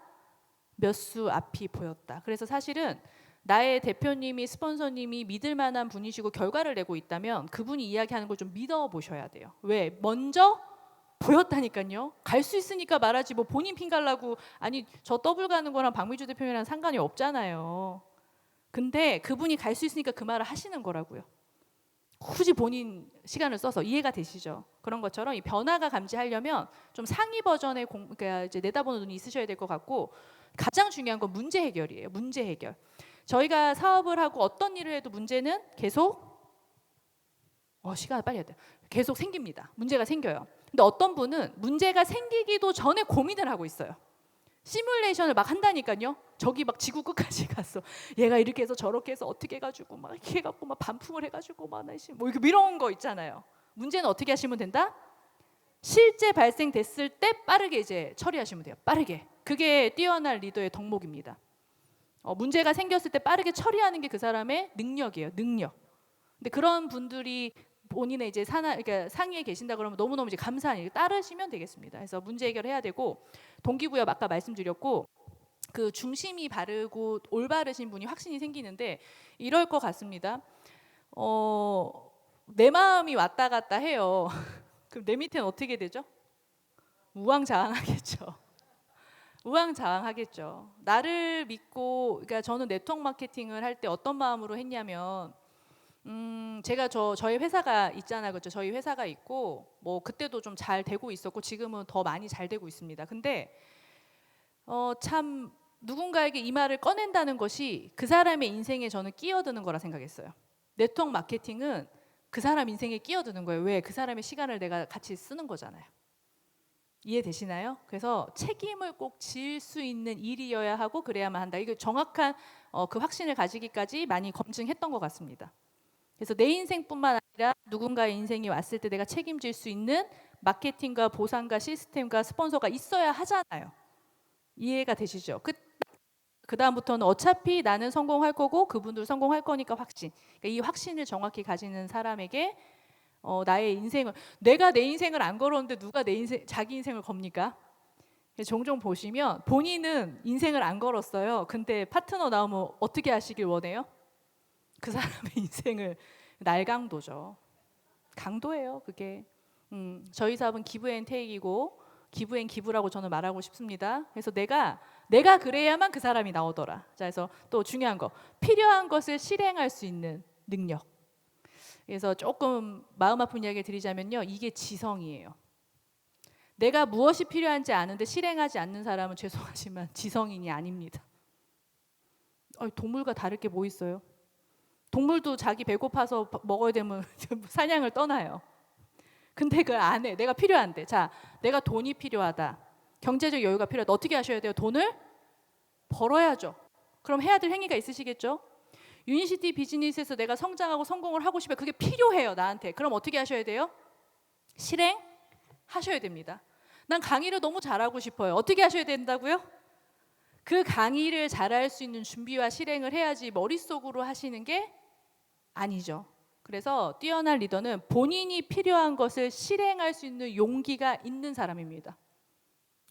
몇 수 앞이 보였다. 그래서 사실은 나의 대표님이 스폰서님이 믿을 만한 분이시고 결과를 내고 있다면 그분이 이야기하는 걸 좀 믿어보셔야 돼요. 왜? 먼저 보였다니까요. 갈 수 있으니까 말하지 뭐 본인 핑갈라고 아니 저 더블 가는 거랑 박미주 대표님이랑 상관이 없잖아요. 근데 그분이 갈 수 있으니까 그 말을 하시는 거라고요. 굳이 본인 시간을 써서 이해가 되시죠? 그런 것처럼 이 변화가 감지하려면 좀 상위 버전의 그러니까 이제 내다보는 눈이 있으셔야 될 것 같고 가장 중요한 건 문제 해결이에요. 문제 해결. 저희가 사업을 하고 어떤 일을 해도 문제는 계속 시간을 빨리 해야 돼요. 계속 생깁니다. 문제가 생겨요. 근데 어떤 분은 문제가 생기기도 전에 고민을 하고 있어요. 시뮬레이션을 막 한다니까요. 저기 막 지구 끝까지 갔어. 얘가 이렇게 해서 저렇게 해서 어떻게 해가지고 막 이렇게 해갖고 막 반품을 해가지고 막 뭐 이런 거 있잖아요. 문제는 어떻게 하시면 된다? 실제 발생됐을 때 빠르게 이제 처리하시면 돼요. 빠르게. 그게 뛰어난 리더의 덕목입니다. 문제가 생겼을 때 빠르게 처리하는 게 그 사람의 능력이에요. 능력. 근데 그런 분들이 본인의 이제 그러니까 상위에 계신다 그러면 너무너무 이제 감사한 일 따르시면 되겠습니다. 그래서 문제 해결해야 되고, 동기부여 아까 말씀드렸고, 그 중심이 바르고 올바르신 분이 확신이 생기는데 이럴 것 같습니다. 내 마음이 왔다 갔다 해요. 그럼 내 밑에는 어떻게 되죠? 우왕좌왕하겠죠. 우왕좌왕하겠죠. 나를 믿고, 그러니까 저는 네트워크 마케팅을 할 때 어떤 마음으로 했냐면, 제가 저희 회사가 있잖아요, 그렇죠? 저희 회사가 있고, 뭐 그때도 좀 잘 되고 있었고, 지금은 더 많이 잘 되고 있습니다. 근데 참 누군가에게 이 말을 꺼낸다는 것이 그 사람의 인생에 저는 끼어드는 거라 생각했어요. 네트워크 마케팅은 그 사람 인생에 끼어드는 거예요. 왜? 그 사람의 시간을 내가 같이 쓰는 거잖아요. 이해되시나요? 그래서 책임을 꼭 질 수 있는 일이어야 하고 그래야만 한다. 이거 정확한 그 확신을 가지기까지 많이 검증했던 것 같습니다. 그래서 내 인생뿐만 아니라 누군가의 인생이 왔을 때 내가 책임질 수 있는 마케팅과 보상과 시스템과 스폰서가 있어야 하잖아요. 이해가 되시죠? 그 다음부터는 어차피 나는 성공할 거고 그분들 성공할 거니까 확신. 그러니까 이 확신을 정확히 가지는 사람에게 나의 인생을, 내가 내 인생을 안 걸었는데 누가 자기 인생을 겁니까? 종종 보시면 본인은 인생을 안 걸었어요. 근데 파트너 나오면 어떻게 하시길 원해요? 그 사람의 인생을 날강도죠. 강도예요, 그게. 저희 사업은 기브앤테이크이고 기브앤기브라고 저는 말하고 싶습니다. 그래서 내가 그래야만 그 사람이 나오더라. 자, 그래서 또 중요한 거, 필요한 것을 실행할 수 있는 능력. 그래서 조금 마음 아픈 이야기를 드리자면요, 이게 지성이에요. 내가 무엇이 필요한지 아는데 실행하지 않는 사람은 죄송하지만 지성인이 아닙니다. 동물과 다를 게 뭐 있어요? 동물도 자기 배고파서 먹어야 되면 사냥을 떠나요. 근데 그걸 안 해. 내가 필요한데. 자, 내가 돈이 필요하다. 경제적 여유가 필요하다. 어떻게 하셔야 돼요? 돈을 벌어야죠. 그럼 해야 될 행위가 있으시겠죠? 유니시티 비즈니스에서 내가 성장하고 성공을 하고 싶어요. 그게 필요해요, 나한테. 그럼 어떻게 하셔야 돼요? 실행하셔야 됩니다. 난 강의를 너무 잘하고 싶어요. 어떻게 하셔야 된다고요? 그 강의를 잘할 수 있는 준비와 실행을 해야지 머릿속으로 하시는 게 아니죠. 그래서 뛰어난 리더는 본인이 필요한 것을 실행할 수 있는 용기가 있는 사람입니다.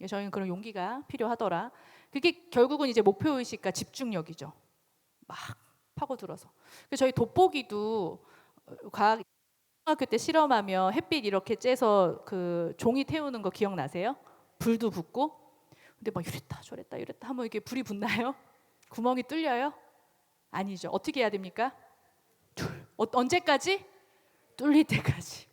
저희는 그런 용기가 필요하더라. 그게 결국은 이제 목표의식과 집중력이죠. 막 파고들어서. 저희 돋보기도 과학학교 때 실험하며 햇빛 이렇게 쬐서 그 종이 태우는 거 기억나세요? 불도 붙고. 근데 막 이랬다 저랬다 이랬다 하면 이게 불이 붙나요? 구멍이 뚫려요? 아니죠. 어떻게 해야 됩니까? 언제까지? 뚫릴 때까지.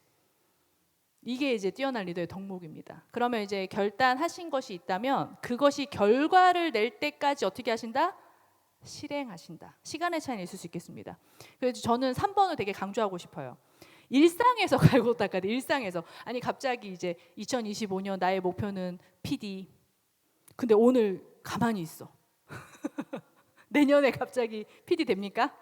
이게 이제 뛰어난 리더의 덕목입니다. 그러면 이제 결단하신 것이 있다면 그것이 결과를 낼 때까지 어떻게 하신다? 실행하신다. 시간의 차이는 있을 수 있겠습니다. 그래서 저는 3번을 되게 강조하고 싶어요. 일상에서 갈고 닦아야 돼. 일상에서. 아니 갑자기 이제 2025년 나의 목표는 PD. 근데 오늘 가만히 있어. 내년에 갑자기 PD 됩니까?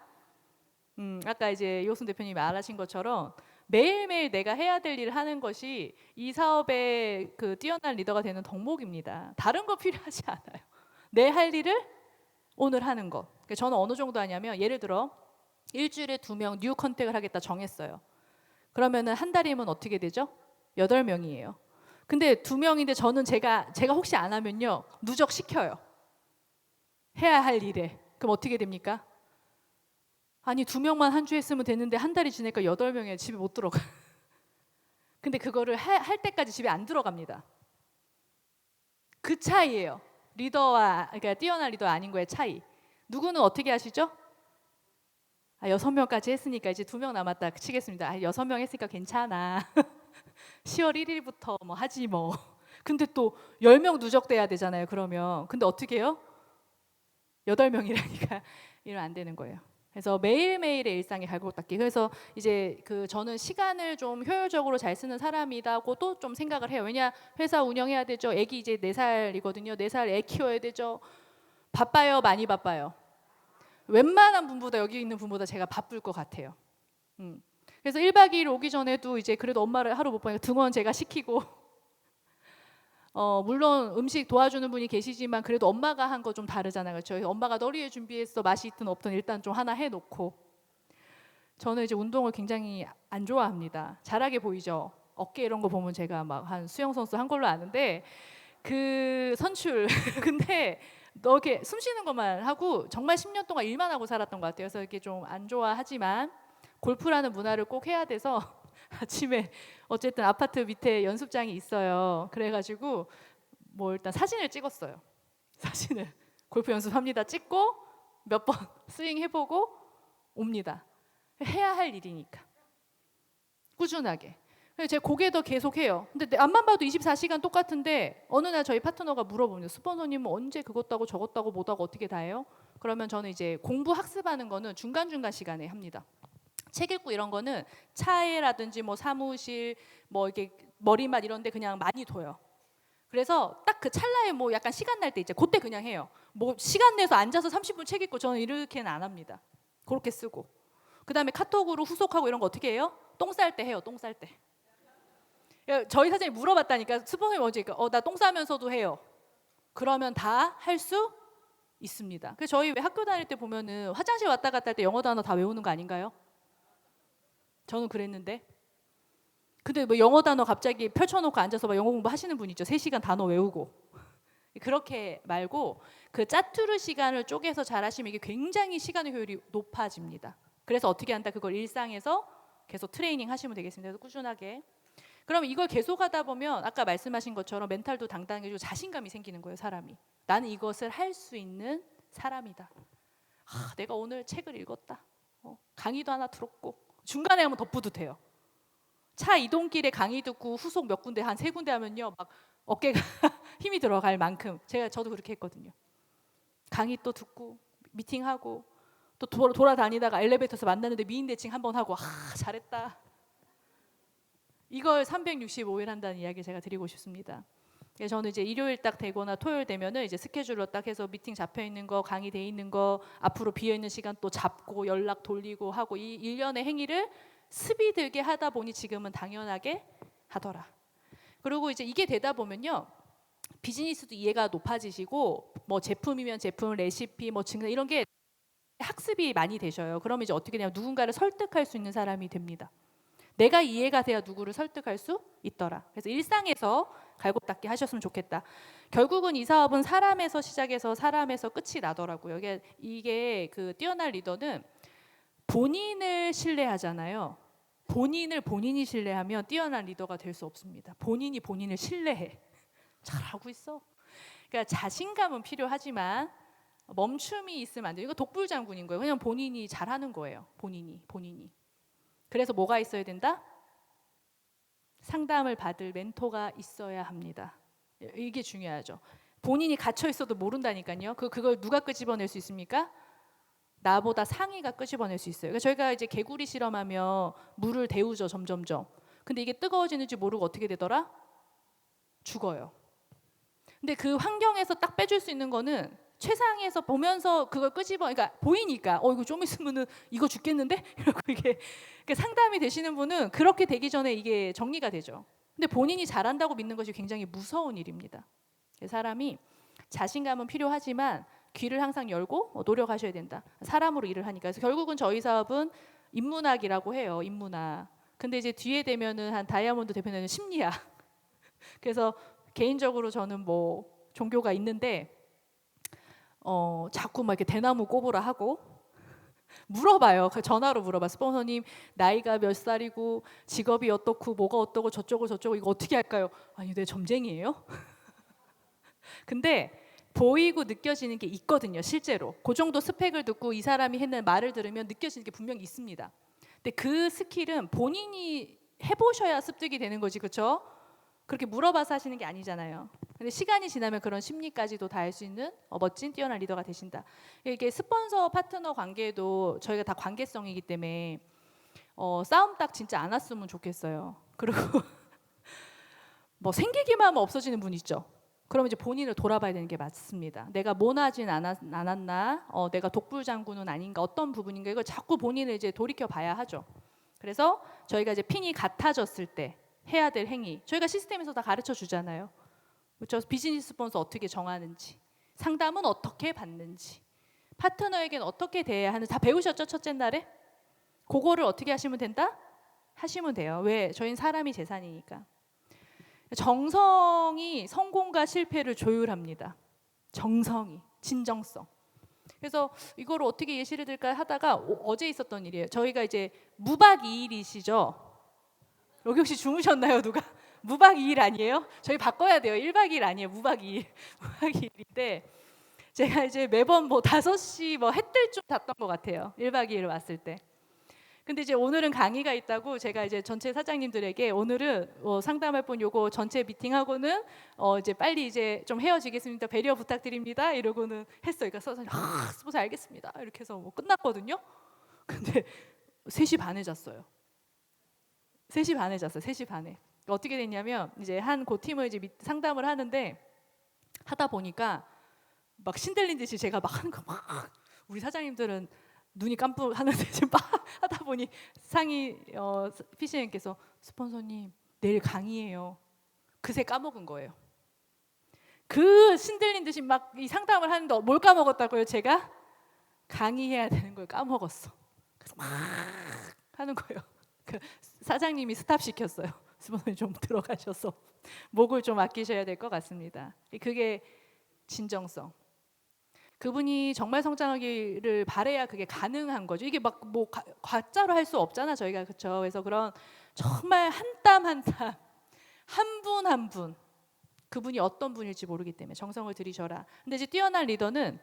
아까 이제 이호순 대표님이 말하신 것처럼 매일매일 내가 해야 될 일을 하는 것이 이 사업의 그 뛰어난 리더가 되는 덕목입니다. 다른 거 필요하지 않아요. 내 할 일을 오늘 하는 것. 그러니까 저는 어느 정도 하냐면 예를 들어 일주일에 2명 뉴 컨택을 하겠다 정했어요. 그러면은 한 달이면 어떻게 되죠? 8명이에요. 근데 2명인데 저는 제가 혹시 안 하면요 누적 시켜요. 해야 할 일에. 그럼 어떻게 됩니까? 아니 2명만 한 주 했으면 되는데 한 달이 지나니까 8명에 집에 못 들어가. 근데 그거를 할 때까지 집에 안 들어갑니다. 그 차이예요. 그러니까 뛰어난 리더 아닌 거의 차이. 누구는 어떻게 하시죠? 6명까지 했으니까 이제 2명 남았다 치겠습니다. 6명 했으니까 괜찮아. 10월 1일부터 뭐 하지 뭐. 근데 또 10명 누적돼야 되잖아요. 그러면. 근데 어떻게 해요? 8명이라니까 이러면 안 되는 거예요. 그래서 매일매일의 일상에 갈고 닦기. 그래서 이제 저는 시간을 좀 효율적으로 잘 쓰는 사람이라고도 좀 생각을 해요. 왜냐 회사 운영해야 되죠. 애기 이제 4살이거든요. 4살 애 키워야 되죠. 바빠요, 많이 바빠요. 웬만한 분보다 여기 있는 분보다 제가 바쁠 것 같아요. 그래서 1박 2일 오기 전에도 이제 그래도 엄마를 하루 못 보니까 등원 제가 시키고 물론 음식 도와주는 분이 계시지만 그래도 엄마가 한 거 좀 다르잖아요. 그렇죠? 엄마가 널 위해 준비했어. 맛이 있든 없든 일단 좀 하나 해놓고. 저는 이제 운동을 굉장히 안 좋아합니다. 잘하게 보이죠? 어깨 이런 거 보면 제가 막 한 수영 선수 한 걸로 아는데 그 선출 근데 너 이렇게 숨 쉬는 것만 하고 정말 10년 동안 일만 하고 살았던 것 같아요. 그래서 이렇게 좀 안 좋아하지만 골프라는 문화를 꼭 해야 돼서 아침에 어쨌든 아파트 밑에 연습장이 있어요. 그래가지고 뭐 일단 사진을 찍었어요. 사진을 골프 연습합니다. 찍고 몇 번 스윙 해보고 옵니다. 해야 할 일이니까 꾸준하게. 제 고개도 계속 해요. 근데 앞만 봐도 24시간 똑같은데 어느 날 저희 파트너가 물어보는데 스폰서님은 언제 그것도 하고 저것도 하고 뭐도 하고 어떻게 다 해요? 그러면 저는 이제 공부 학습하는 거는 중간중간 시간에 합니다. 책 읽고 이런 거는 차에라든지 뭐 사무실 뭐 이렇게 머리맡 이런 데 그냥 많이 둬요. 그래서 딱 그 찰나에 뭐 약간 시간 날 때 있죠. 그때 그냥 해요. 뭐 시간 내서 앉아서 30분 책 읽고 저는 이렇게는 안 합니다. 그렇게 쓰고. 그다음에 카톡으로 후속하고 이런 거 어떻게 해요? 똥 쌀 때 해요. 똥 쌀 때. 저희 사장님이 물어봤다니까. 스폰서님 언제 나 똥 싸면서도 해요. 그러면 다 할 수 있습니다. 그래서 저희 왜 학교 다닐 때 보면은 화장실 왔다 갔다 할 때 영어 단어 다 외우는 거 아닌가요? 저는 그랬는데. 근데 뭐 영어 단어 갑자기 펼쳐놓고 앉아서 막 영어 공부하시는 분 있죠. 3시간 단어 외우고. 그렇게 말고 그 짜투르 시간을 쪼개서 잘하시면 이게 굉장히 시간의 효율이 높아집니다. 그래서 어떻게 한다? 그걸 일상에서 계속 트레이닝 하시면 되겠습니다. 그래서 꾸준하게. 그럼 이걸 계속 하다 보면 아까 말씀하신 것처럼 멘탈도 당당해지고 자신감이 생기는 거예요. 사람이. 나는 이것을 할 수 있는 사람이다. 내가 오늘 책을 읽었다. 강의도 하나 들었고. 중간에 하면 더 뿌듯해요. 차 이동길에 강의 듣고 후속 몇 군데 한 3군데 하면요. 막 어깨가 힘이 들어갈 만큼 저도 그렇게 했거든요. 강의 또 듣고 미팅하고 또 돌아다니다가 엘리베이터에서 만났는데 미인 대칭 한번 하고 잘했다. 이걸 365일 한다는 이야기 제가 드리고 싶습니다. 그래서 저는 이제 일요일 딱 되거나 토요일 되면은 이제 스케줄로 딱 해서 미팅 잡혀 있는 거, 강의 돼 있는 거, 앞으로 비어 있는 시간 또 잡고 연락 돌리고 하고 이 일련의 행위를 습이 들게 하다 보니 지금은 당연하게 하더라. 그리고 이제 이게 되다 보면요. 비즈니스도 이해가 높아지시고 뭐 제품이면 제품, 레시피, 뭐 증상 이런 게 학습이 많이 되셔요. 그러면 이제 어떻게 되냐면 누군가를 설득할 수 있는 사람이 됩니다. 내가 이해가 돼야 누구를 설득할 수 있더라. 그래서 일상에서 갈고 닦기 하셨으면 좋겠다. 결국은 이 사업은 사람에서 시작해서 사람에서 끝이 나더라고요. 이게 그 뛰어난 리더는 본인을 신뢰하잖아요. 본인이 신뢰하면 뛰어난 리더가 될 수 없습니다. 본인이 본인을 신뢰해. 잘하고 있어. 그러니까 자신감은 필요하지만 멈춤이 있으면 안 돼요. 이거 독불장군인 거예요. 그냥 본인이 잘하는 거예요. 본인이. 그래서 뭐가 있어야 된다? 상담을 받을 멘토가 있어야 합니다. 이게 중요하죠. 본인이 갇혀 있어도 모른다니까요. 그걸 누가 끄집어낼 수 있습니까? 나보다 상위가 끄집어낼 수 있어요. 그러니까 저희가 이제 개구리 실험하며 물을 데우죠, 점점점. 근데 이게 뜨거워지는지 모르고 어떻게 되더라? 죽어요. 근데 그 환경에서 딱 빼줄 수 있는 거는 최상위에서 보면서 그걸 그러니까 보이니까 이거 좀 있으면은 이거 죽겠는데? 이러고 이게 상담이 되시는 분은 그렇게 되기 전에 이게 정리가 되죠. 근데 본인이 잘한다고 믿는 것이 굉장히 무서운 일입니다. 사람이 자신감은 필요하지만 귀를 항상 열고 노력하셔야 된다. 사람으로 일을 하니까. 그래서 결국은 저희 사업은 인문학이라고 해요. 인문학. 근데 이제 뒤에 되면은 한 다이아몬드 대표는 심리학. 그래서 개인적으로 저는 뭐 종교가 있는데 자꾸 막 이렇게 대나무 꼽으라 하고 물어봐요. 전화로 물어봐. 스폰서님 나이가 몇 살이고 직업이 어떻고 뭐가 어떻고 저쩌고 이거 어떻게 할까요? 아니 내 점쟁이에요? 근데 보이고 느껴지는 게 있거든요. 실제로. 그 정도 스펙을 듣고 이 사람이 했는 말을 들으면 느껴지는 게 분명히 있습니다. 근데 그 스킬은 본인이 해보셔야 습득이 되는 거지. 그렇죠? 그렇게 물어봐서 하시는 게 아니잖아요. 근데 시간이 지나면 그런 심리까지도 다 할 수 있는 멋진 뛰어난 리더가 되신다. 이게 스폰서 파트너 관계도 저희가 다 관계성이기 때문에 싸움 딱 진짜 안 왔으면 좋겠어요. 그리고 뭐 생기기만 하면 없어지는 분 있죠. 그러면 이제 본인을 돌아봐야 되는 게 맞습니다. 내가 모나진 않았나? 내가 독불장군은 아닌가? 어떤 부분인가? 이걸 자꾸 본인을 이제 돌이켜 봐야 하죠. 그래서 저희가 이제 핀이 같아졌을 때 해야 될 행위, 저희가 시스템에서 다 가르쳐 주잖아요. 그렇죠? 비즈니스 스폰서 어떻게 정하는지, 상담은 어떻게 받는지, 파트너에게는 어떻게 대해야 하는지 다 배우셨죠? 첫째 날에? 그거를 어떻게 하시면 된다? 하시면 돼요. 왜? 저희는 사람이 재산이니까. 정성이 성공과 실패를 조율합니다. 정성이, 진정성. 그래서 이거를 어떻게 예시를 들까 하다가 어제 있었던 일이에요. 저희가 이제 무박 2일이시죠? 여기 혹시 주무셨나요, 누가? 무박 2일 아니에요? 저희 바꿔야 돼요. 1박 2일 아니에요. 무박 2일. 무박 2일인데 제가 이제 매번 뭐 5시 뭐 해 뜰 쯤 잤던 것 같아요. 1박 2일 왔을 때. 근데 이제 오늘은 강의가 있다고 제가 이제 전체 사장님들에게 오늘은 상담할 분 요거 전체 미팅하고는 이제 빨리 이제 좀 헤어지겠습니다. 배려 부탁드립니다. 이러고는 했어요. 그러니까 사장님 스포츠 알겠습니다. 이렇게 해서 뭐 끝났거든요. 근데 3시 반에 잤어요. 3시 반에 잤어요. 3시 반에. 어떻게 됐냐면 이제 한 그 팀을 이제 상담을 하는데 하다 보니까 막 신들린 듯이 제가 막 하는 거 막 우리 사장님들은 눈이 깜빡하는데 지금 막 하다 보니 상의 PC님께서 스폰서님 내일 강의예요. 그새 까먹은 거예요. 그 신들린 듯이 막 이 상담을 하는데 뭘 까먹었다고요? 제가 강의해야 되는 걸 까먹었어. 그래서 막 하는 거예요. 그 사장님이 스탑 시켰어요. 스폰서님 좀 들어가셔서 목을 좀 아끼셔야 될 것 같습니다. 그게 진정성. 그분이 정말 성장하기를 바래야 그게 가능한 거죠. 이게 막 뭐 가짜로 할 수 없잖아 저희가. 그렇죠. 그래서 그런 정말 한 땀 한 땀, 한 분 한 분, 그분이 어떤 분일지 모르기 때문에 정성을 들이셔라. 근데 이제 뛰어난 리더는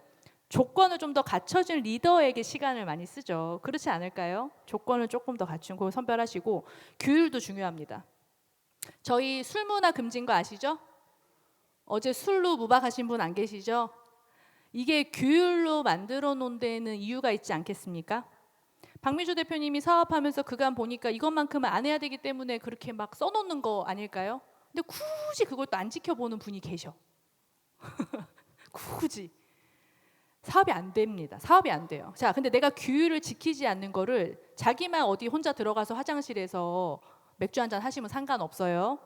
조건을 좀 더 갖춰진 리더에게 시간을 많이 쓰죠. 그렇지 않을까요? 조건을 조금 더 갖춘 거 선별하시고 규율도 중요합니다. 저희 술 문화 금지인 거 아시죠? 어제 술로 무박하신 분 안 계시죠? 이게 규율로 만들어 놓은 데에는 이유가 있지 않겠습니까? 박미주 대표님이 사업하면서 그간 보니까 이것만큼은 안 해야 되기 때문에 그렇게 막 써놓는 거 아닐까요? 근데 굳이 그걸 또 안 지켜보는 분이 계셔. 굳이. 사업이 안 됩니다. 사업이 안 돼요. 자, 근데 내가 규율을 지키지 않는 거를 자기만 어디 혼자 들어가서 화장실에서 맥주 한잔 하시면 상관없어요.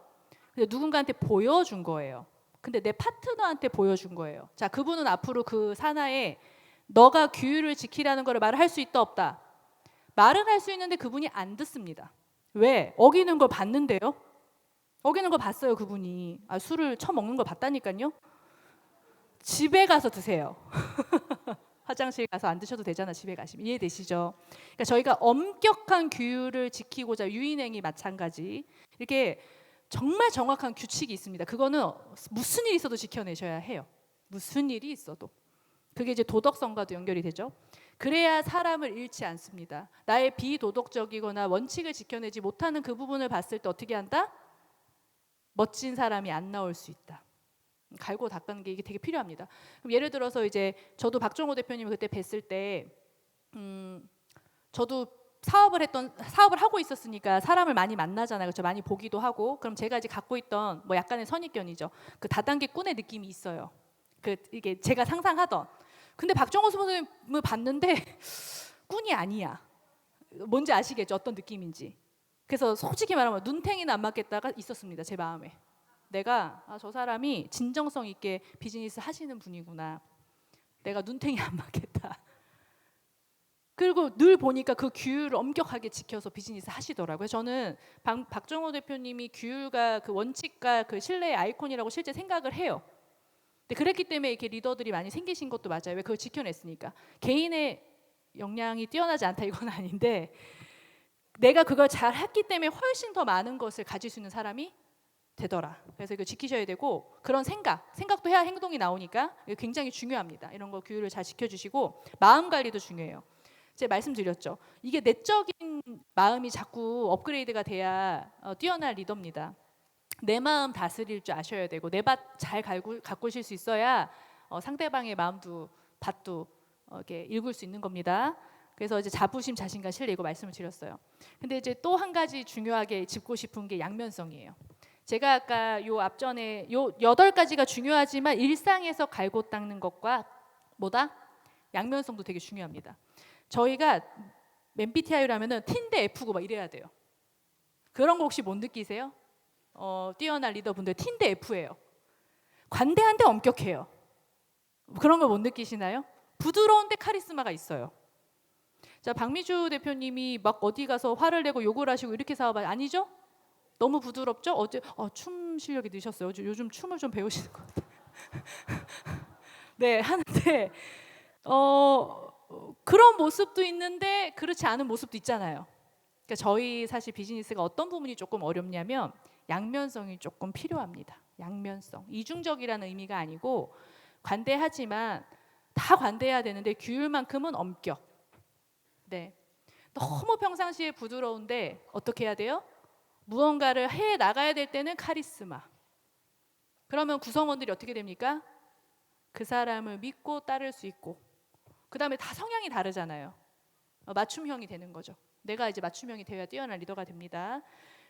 근데 누군가한테 보여준 거예요. 근데 내 파트너한테 보여준 거예요. 자, 그분은 앞으로 그 산하에 너가 규율을 지키라는 거를 말을 할 수 있다 없다? 말은 할 수 있는데 그분이 안 듣습니다. 왜? 어기는 걸 봤는데요. 어기는 걸 봤어요 그분이. 술을 처먹는 걸 봤다니까요. 집에 가서 드세요. 화장실 가서 안 드셔도 되잖아. 집에 가시면. 이해되시죠? 그러니까 저희가 엄격한 규율을 지키고자 유인행위 마찬가지 이렇게 정말 정확한 규칙이 있습니다. 그거는 무슨 일이 있어도 지켜내셔야 해요. 무슨 일이 있어도. 그게 이제 도덕성과도 연결이 되죠. 그래야 사람을 잃지 않습니다. 나의 비도덕적이거나 원칙을 지켜내지 못하는 그 부분을 봤을 때 어떻게 한다? 멋진 사람이 안 나올 수 있다. 갈고 닦는 게 이게 되게 필요합니다. 그럼 예를 들어서 이제 저도 박종호 대표님을 그때 뵀을 때 저도 사업을 하고 있었으니까 사람을 많이 만나잖아요. 그렇죠? 많이 보기도 하고. 그럼 제가 이제 갖고 있던 뭐 약간의 선입견이죠. 그 다단계 꾼의 느낌이 있어요. 이게 제가 상상하던. 근데 박정호 선생님을 봤는데 꾼이 아니야. 뭔지 아시겠죠? 어떤 느낌인지. 그래서 솔직히 말하면 눈탱이는 안 맞겠다가 있었습니다. 제 마음에. 내가 저 사람이 진정성 있게 비즈니스 하시는 분이구나. 내가 눈탱이 안 맞겠다. 그리고 늘 보니까 그 규율을 엄격하게 지켜서 비즈니스 하시더라고요. 저는 박정호 대표님이 규율과 그 원칙과 그 신뢰의 아이콘이라고 실제 생각을 해요. 근데 그랬기 때문에 이렇게 리더들이 많이 생기신 것도 맞아요. 왜 그걸 지켜냈으니까. 개인의 역량이 뛰어나지 않다 이건 아닌데 내가 그걸 잘 했기 때문에 훨씬 더 많은 것을 가질 수 있는 사람이 되더라. 그래서 이거 지키셔야 되고 그런 생각도 해야 행동이 나오니까 이거 굉장히 중요합니다. 이런 거 규율을 잘 지켜주시고 마음 관리도 중요해요. 제가 말씀드렸죠. 이게 내적인 마음이 자꾸 업그레이드가 돼야 뛰어난 리더입니다. 내 마음 다스릴 줄 아셔야 되고 내 밭 잘 가꾸실 수 있어야 상대방의 마음도 밭도 이렇게 읽을 수 있는 겁니다. 그래서 이제 자부심, 자신감, 신뢰 이거 말씀을 드렸어요. 근데 이제 또 한 가지 중요하게 짚고 싶은 게 양면성이에요. 제가 아까 요 앞전에 요 8가지가 중요하지만 일상에서 갈고 닦는 것과 뭐다? 양면성도 되게 중요합니다. 저희가 MBTI라면은 T인데 F고 막 이래야 돼요. 그런 거 혹시 못 느끼세요? 뛰어난 리더분들 T인데 F예요. 관대한데 엄격해요. 그런 걸 못 느끼시나요? 부드러운데 카리스마가 있어요. 자, 박미주 대표님이 막 어디 가서 화를 내고 욕을 하시고 이렇게 싸워봐요. 아니죠? 너무 부드럽죠? 어제 춤 실력이 느셨어요. 요즘 춤을 좀 배우시는 것 같아요. 네, 하는데 그런 모습도 있는데 그렇지 않은 모습도 있잖아요. 그러니까 저희 사실 비즈니스가 어떤 부분이 조금 어렵냐면 양면성이 조금 필요합니다. 양면성. 이중적이라는 의미가 아니고 관대하지만 다 관대해야 되는데 규율만큼은 엄격. 네. 너무 평상시에 부드러운데 어떻게 해야 돼요? 무언가를 해 나가야 될 때는 카리스마. 그러면 구성원들이 어떻게 됩니까? 그 사람을 믿고 따를 수 있고. 그다음에 다 성향이 다르잖아요. 맞춤형이 되는 거죠. 내가 이제 맞춤형이 되어야 뛰어난 리더가 됩니다.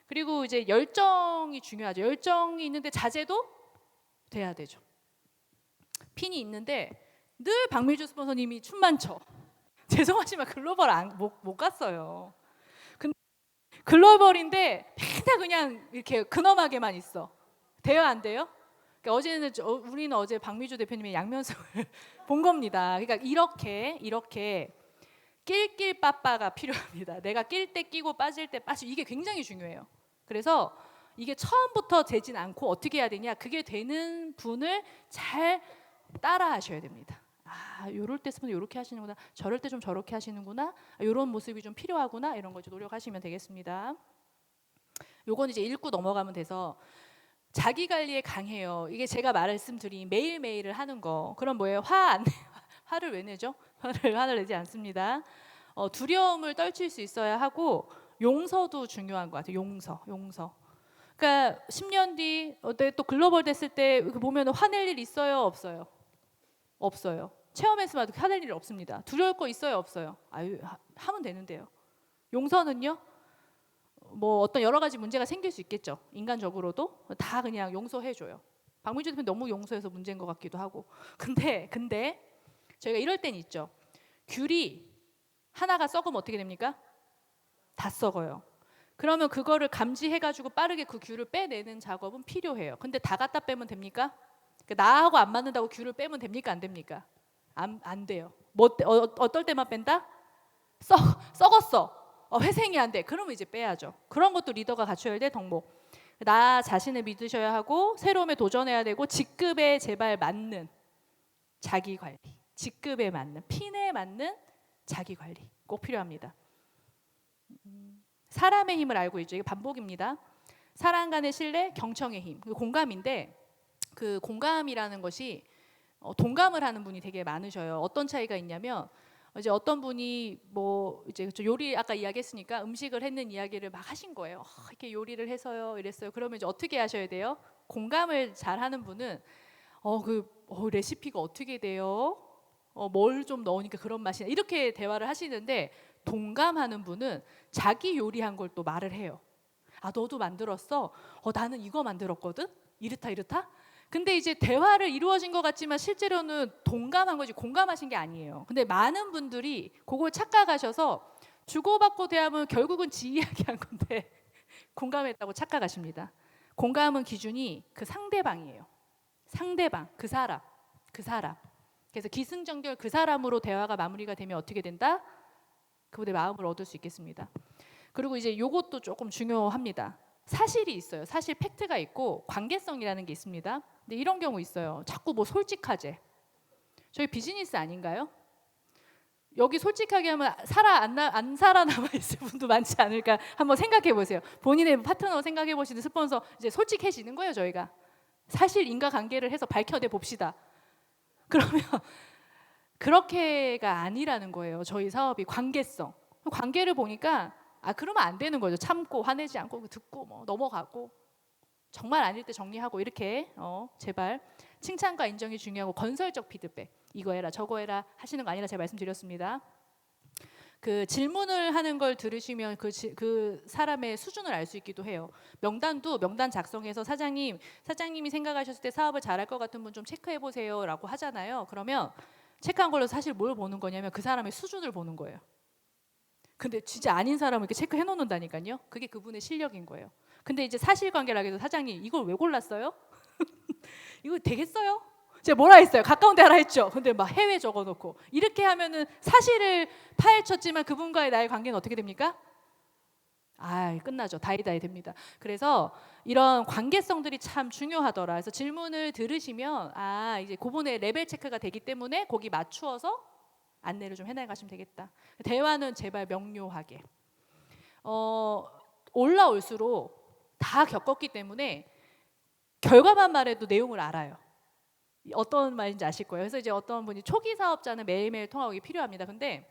그리고 이제 열정이 중요하죠. 열정이 있는데 자제도 돼야 되죠. 핀이 있는데 늘 박미주 스폰서님이 춤만 춰. 죄송하지만 글로벌 못 갔어요. 근데 글로벌인데 맨날 그냥 이렇게 근엄하게만 있어. 돼요, 안 돼요? 그러니까 어제는 우리는 어제 박미주 대표님의 양면성을 본 겁니다. 그러니까 이렇게 낄낄 빠빠가 필요합니다. 내가 낄 때 끼고 빠질 때 빠지고 이게 굉장히 중요해요. 그래서 이게 처음부터 되진 않고 어떻게 해야 되냐? 그게 되는 분을 잘 따라 하셔야 됩니다. 요럴 때 스폰 이렇게 하시는구나. 저럴 때 좀 저렇게 하시는구나. 요런 모습이 좀 필요하구나. 이런 거 좀 노력하시면 되겠습니다. 요건 이제 읽고 넘어가면 돼서 자기 관리에 강해요. 이게 제가 말씀드린 매일매일을 하는 거. 그럼 뭐예요? 화를 왜 내죠? 화를 내지 않습니다. 두려움을 떨칠 수 있어야 하고 용서도 중요한 것 같아요. 용서. 그러니까 10년 뒤 또 글로벌 됐을 때 보면 화낼 일 있어요? 없어요? 없어요. 체험에서 봐도 화낼 일 없습니다. 두려울 거 있어요? 없어요? 하면 되는데요. 용서는요? 뭐 어떤 여러 가지 문제가 생길 수 있겠죠. 인간적으로도 다 그냥 용서해줘요. 박민주 대표는 너무 용서해서 문제인 것 같기도 하고. 근데 저희가 이럴 땐 있죠. 귤이 하나가 썩으면 어떻게 됩니까? 다 썩어요. 그러면 그거를 감지해가지고 빠르게 그 귤을 빼내는 작업은 필요해요. 근데 다 갖다 빼면 됩니까? 그러니까 나하고 안 맞는다고 귤을 빼면 됩니까? 안 됩니까? 안 돼요. 어떨 때만 뺀다? 썩었어. 회생이 안 돼. 그러면 이제 빼야죠. 그런 것도 리더가 갖춰야 될 덕목. 나 자신을 믿으셔야 하고 새로움에 도전해야 되고 직급에 제발 맞는 자기 관리. 직급에 맞는 핀에 맞는 자기 관리 꼭 필요합니다. 사람의 힘을 알고 있죠. 이게 반복입니다. 사람 간의 신뢰, 경청의 힘, 공감인데 그 공감이라는 것이 동감을 하는 분이 되게 많으셔요. 어떤 차이가 있냐면 이제 어떤 분이 뭐 이제 요리 아까 이야기했으니까 음식을 했는 이야기를 막 하신 거예요. 이렇게 요리를 해서요, 이랬어요. 그러면 이제 어떻게 하셔야 돼요? 공감을 잘 하는 분은 레시피가 어떻게 돼요? 뭘 좀 넣으니까 그런 맛이나 이렇게 대화를 하시는데 동감하는 분은 자기 요리한 걸 또 말을 해요. 너도 만들었어? 나는 이거 만들었거든? 이렇다? 근데 이제 대화를 이루어진 것 같지만 실제로는 동감한 거지 공감하신 게 아니에요. 근데 많은 분들이 그걸 착각하셔서 주고받고 대하면 결국은 지 이야기한 건데 공감했다고 착각하십니다. 공감은 기준이 그 상대방이에요. 상대방, 그 사람. 그래서 기승전결 그 사람으로 대화가 마무리가 되면 어떻게 된다? 그분의 마음을 얻을 수 있겠습니다. 그리고 이제 요것도 조금 중요합니다. 사실이 있어요. 사실 팩트가 있고 관계성이라는 게 있습니다. 근데 이런 경우 있어요. 자꾸 뭐 솔직하제. 저희 비즈니스 아닌가요? 여기 솔직하게 하면 안 살아남아 있을 분도 많지 않을까 한번 생각해 보세요. 본인의 파트너 생각해 보시는 스폰서 이제 솔직해지는 거예요. 저희가 사실 인과관계를 해서 밝혀내 봅시다. 그러면 그렇게가 아니라는 거예요. 저희 사업이 관계성. 관계를 보니까 그러면 안 되는 거죠. 참고 화내지 않고 듣고 뭐 넘어가고 정말 아닐 때 정리하고 이렇게 제발 칭찬과 인정이 중요하고 건설적 피드백 이거 해라 저거 해라 하시는 거 아니라 제가 말씀드렸습니다. 그 질문을 하는 걸 들으시면 그 사람의 수준을 알 수 있기도 해요. 명단 작성해서 사장님이 생각하셨을 때 사업을 잘할 것 같은 분 좀 체크해 보세요라고 하잖아요. 그러면 체크한 걸로 사실 뭘 보는 거냐면 그 사람의 수준을 보는 거예요. 근데 진짜 아닌 사람을 이렇게 체크해 놓는다니까요. 그게 그분의 실력인 거예요. 근데 이제 사실관계라고 해서 사장님 이걸 왜 골랐어요? 이거 되겠어요? 제가 뭐라 했어요? 가까운 데 하라 했죠. 근데 막 해외 적어놓고 이렇게 하면은 사실을 파헤쳤지만 그분과의 나의 관계는 어떻게 됩니까? 끝나죠. 다이다이 됩니다. 그래서 이런 관계성들이 참 중요하더라. 그래서 질문을 들으시면 이제 그분의 레벨 체크가 되기 때문에 거기 맞추어서 안내를 좀 해나가시면 되겠다. 대화는 제발 명료하게. 올라올수록 다 겪었기 때문에 결과만 말해도 내용을 알아요. 어떤 말인지 아실 거예요. 그래서 이제 어떤 분이 초기 사업자는 매일매일 통화하기 필요합니다. 근데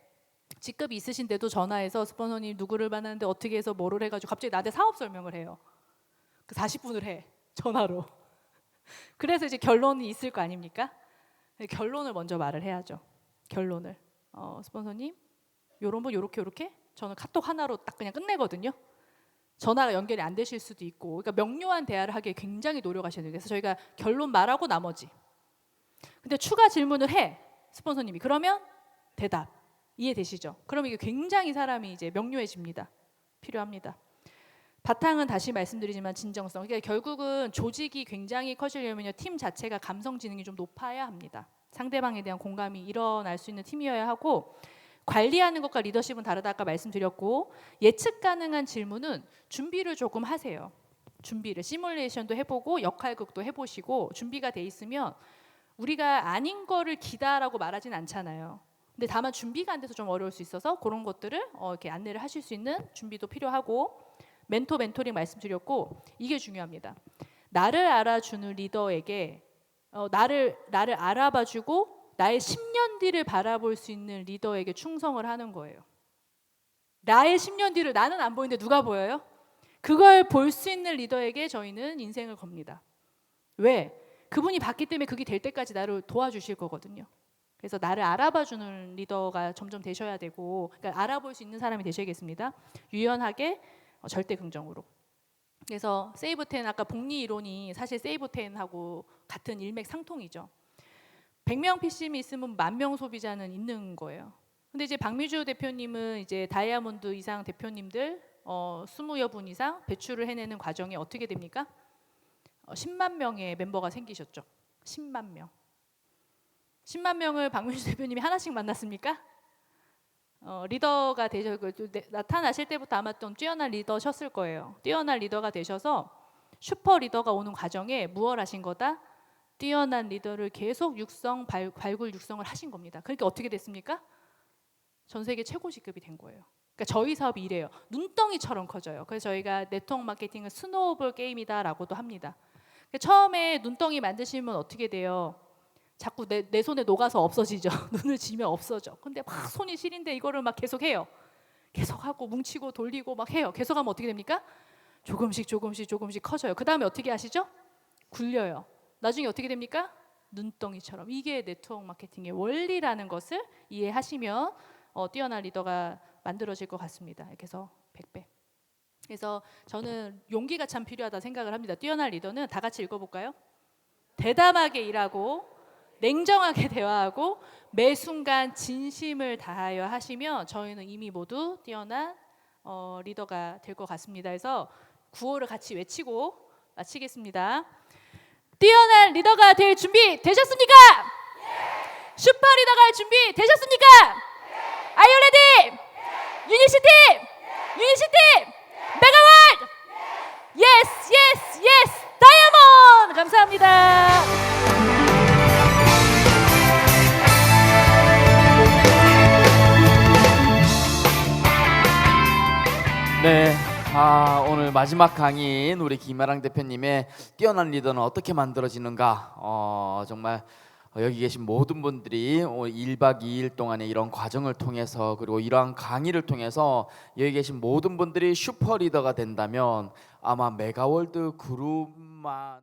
직급이 있으신데도 전화해서 스폰서님 누구를 만났는데 어떻게 해서 뭐를 해가지고 갑자기 나한테 사업 설명을 해요. 그 40분을 해 전화로. 그래서 이제 결론이 있을 거 아닙니까? 결론을 먼저 말을 해야죠. 결론을 스폰서님 요런 분 요렇게 저는 카톡 하나로 딱 그냥 끝내거든요. 전화가 연결이 안 되실 수도 있고, 그러니까 명료한 대화를 하기에 굉장히 노력하셔야 돼요. 그래서 저희가 결론 말하고 나머지. 근데 추가 질문을 해 스폰서님이. 그러면 대답. 이해되시죠? 그럼 이게 굉장히 사람이 이제 명료해집니다. 필요합니다. 바탕은 다시 말씀드리지만 진정성. 그러니까 결국은 조직이 굉장히 커지려면요, 팀 자체가 감성 지능이 좀 높아야 합니다. 상대방에 대한 공감이 일어날 수 있는 팀이어야 하고, 관리하는 것과 리더십은 다르다 아까 말씀드렸고, 예측 가능한 질문은 준비를 조금 하세요. 준비를 시뮬레이션도 해보고 역할극도 해보시고 준비가 돼 있으면 우리가 아닌 거를 기다라고 말하진 않잖아요. 근데 다만 준비가 안 돼서 좀 어려울 수 있어서 그런 것들을 이렇게 안내를 하실 수 있는 준비도 필요하고, 멘토링 말씀드렸고, 이게 중요합니다. 나를 알아주는 리더에게 나를 알아봐주고 나의 10년 뒤를 바라볼 수 있는 리더에게 충성을 하는 거예요. 나의 10년 뒤를 나는 안 보이는데 누가 보여요? 그걸 볼 수 있는 리더에게 저희는 인생을 겁니다. 왜? 그분이 봤기 때문에 그게 될 때까지 나를 도와주실 거거든요. 그래서 나를 알아봐주는 리더가 점점 되셔야 되고, 그러니까 알아볼 수 있는 사람이 되셔야겠습니다. 유연하게, 절대 긍정으로. 그래서 세이브 10, 아까 복리 이론이 사실 세이브 10하고 같은 일맥상통이죠. 100명 PCM이 있으면 10,000명 소비자는 있는 거예요. 근데 이제 박미주 대표님은 이제 다이아몬드 이상 대표님들 20여 분 이상 배출을 해내는 과정이 어떻게 됩니까? 10만 명의 멤버가 생기셨죠. 10만 명. 10만 명을 박민수 대표님이 하나씩 만났습니까? 리더가 나타나실 때부터 아마 좀 뛰어난 리더셨을 거예요. 뛰어난 리더가 되셔서 슈퍼 리더가 오는 과정에 무엇 하신 거다? 뛰어난 리더를 계속 발굴 육성을 하신 겁니다. 그러니까 어떻게 됐습니까? 전 세계 최고 직급이 된 거예요. 그러니까 저희 사업이 이래요. 눈덩이처럼 커져요. 그래서 저희가 네트워크 마케팅은 스노우볼 게임이다라고도 합니다. 그러니까 처음에 눈덩이 만드시면 어떻게 돼요? 자꾸 내 손에 녹아서 없어지죠. 눈을 지면 없어져. 근데 막 손이 시린데 이거를 막 계속 해요. 계속 하고 뭉치고 돌리고 막 해요. 계속 하면 어떻게 됩니까? 조금씩 커져요. 그 다음에 어떻게 하시죠? 굴려요. 나중에 어떻게 됩니까? 눈덩이처럼. 이게 네트워크 마케팅의 원리라는 것을 이해하시면 뛰어난 리더가 만들어질 것 같습니다. 이렇게 해서 100배. 그래서 저는 용기가 참 필요하다 생각을 합니다. 뛰어난 리더는 다 같이 읽어볼까요? 대담하게 일하고 냉정하게 대화하고 매 순간 진심을 다하여 하시면 저희는 이미 모두 뛰어난 리더가 될 것 같습니다. 그래서 구호를 같이 외치고 마치겠습니다. 뛰어난 리더가 될 준비 되셨습니까? 네. 슈퍼 리더가 될 준비 되셨습니까? 네. Are you ready? 네. 유니시티! 네. 유니시티! 네. 메가월드! 네. Yes, yes, yes! 다이아몬드! 감사합니다. 네, 오늘 마지막 강의인 우리 김아랑 대표님의 뛰어난 리더는 어떻게 만들어지는가, 정말 여기 계신 모든 분들이 1박 2일 동안의 이런 과정을 통해서, 그리고 이러한 강의를 통해서 여기 계신 모든 분들이 슈퍼 리더가 된다면 아마 메가월드 그룹만